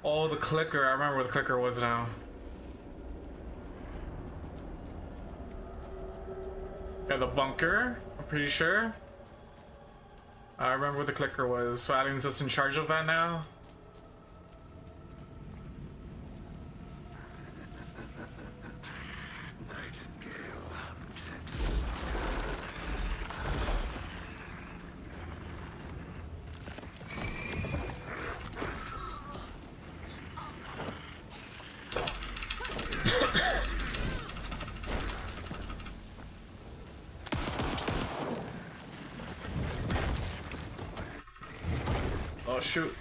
Oh, the clicker. I remember where the clicker was now. Yeah, the bunker. I'm pretty sure. I remember what the clicker was. So Alien's just in charge of that now. Oh shoot.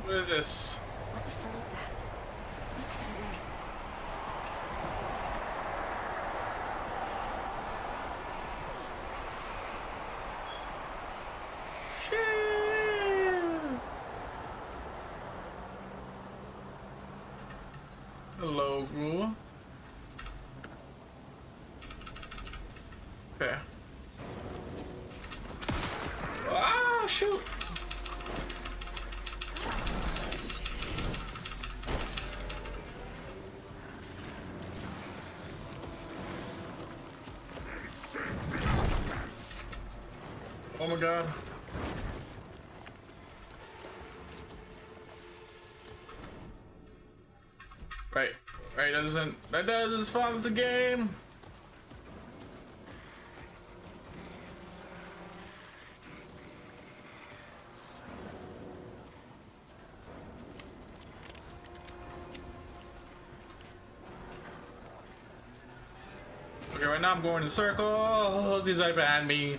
What is this? What the hell is that? Need to get away. Hello, Gru. Okay. Ah, shoot! Oh my god. Right, that doesn't pause the game. Okay, right now I'm going in circles. These are behind me.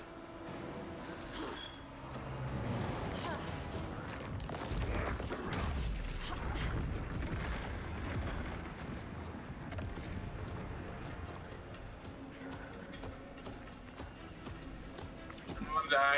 Die.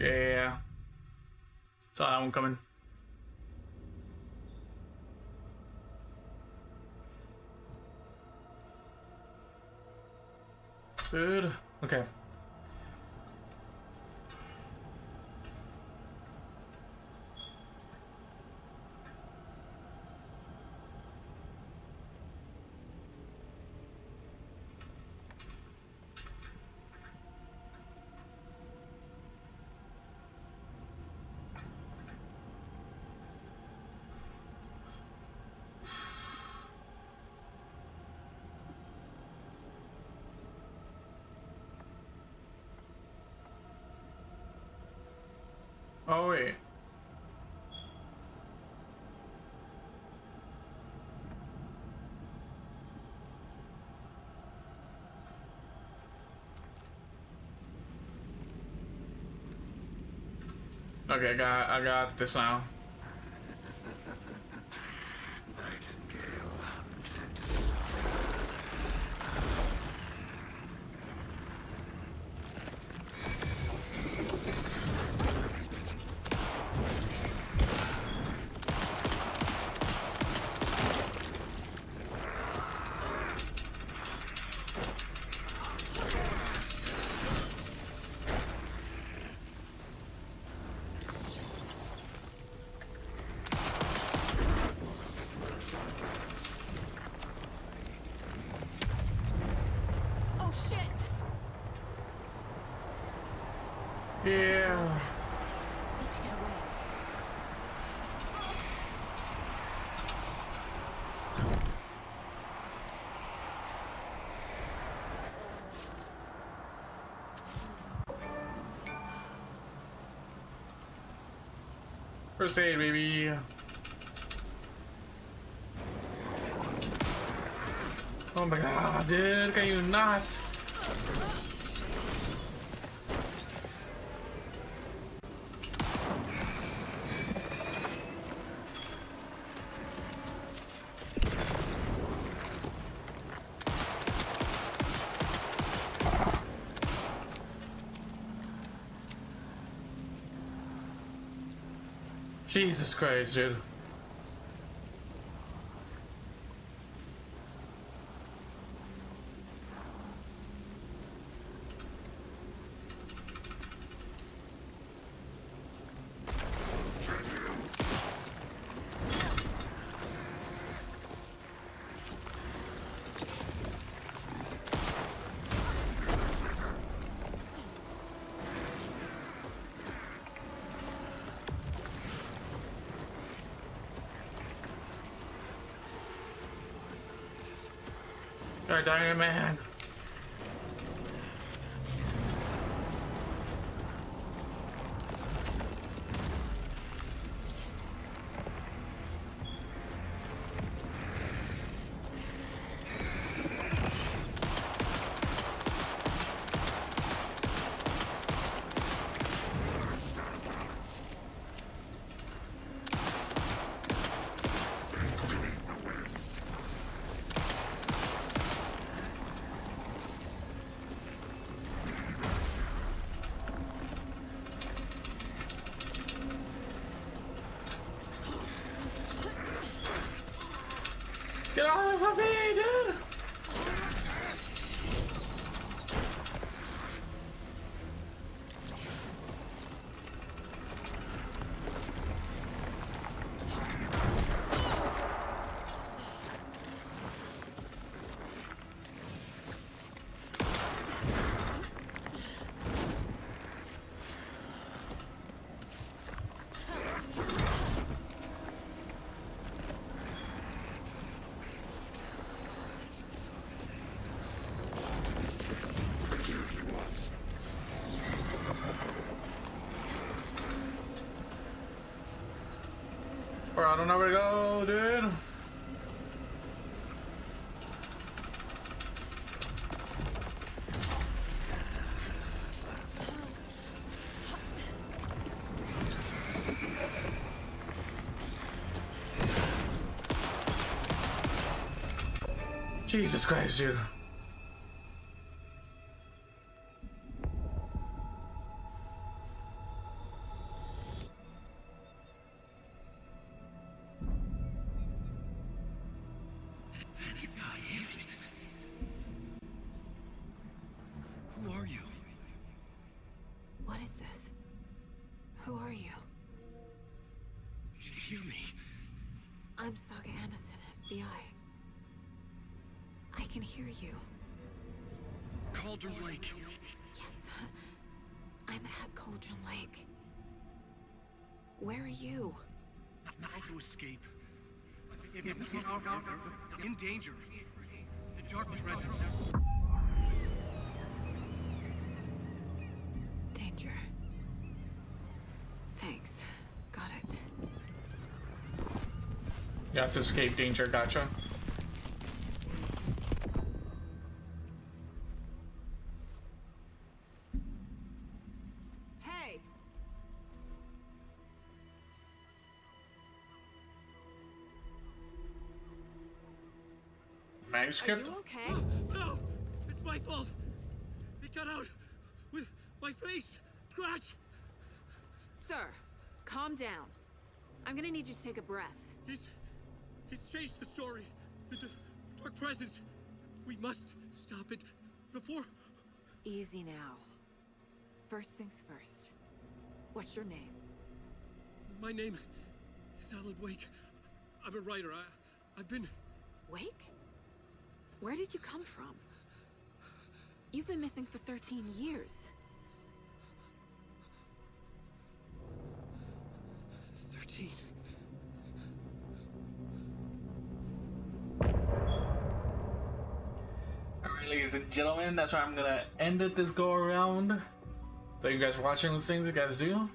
Yeah. Saw that one coming. Dude. Okay. Oh wait. Okay, I got this now. Oh shit! Yeah. Need to get away. First aid, baby. Oh my god, dude, can you not? Jesus Christ, dude. God damn it, man. Get off of me, dude! Bro, I don't know where to go, dude. Jesus Christ, dude. Who are you? What is this? Who are you? Hear me. I'm Saga Anderson, FBI. I can hear you. Cauldron Lake. Yes, I'm at Cauldron Lake. Where are you? How to escape. In danger. The dark presence. Danger. Thanks. Got it. You have to escape danger, gotcha. Hey! Manuscript? Are you okay? No! It's my fault! It got out with my face! Scratch! Sir, calm down. I'm gonna need you to take a breath. He's changed the story. The dark presence. We must stop it before... Easy now. First things first. What's your name? My name is Alan Wake. I'm a writer. I've been... Wake? Where did you come from? You've been missing for 13 years. 13. Alright, ladies and gentlemen, that's where I'm gonna end it this go around. Thank you guys for watching, listening, you guys do.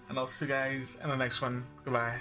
And I'll see you guys in the next one. Goodbye.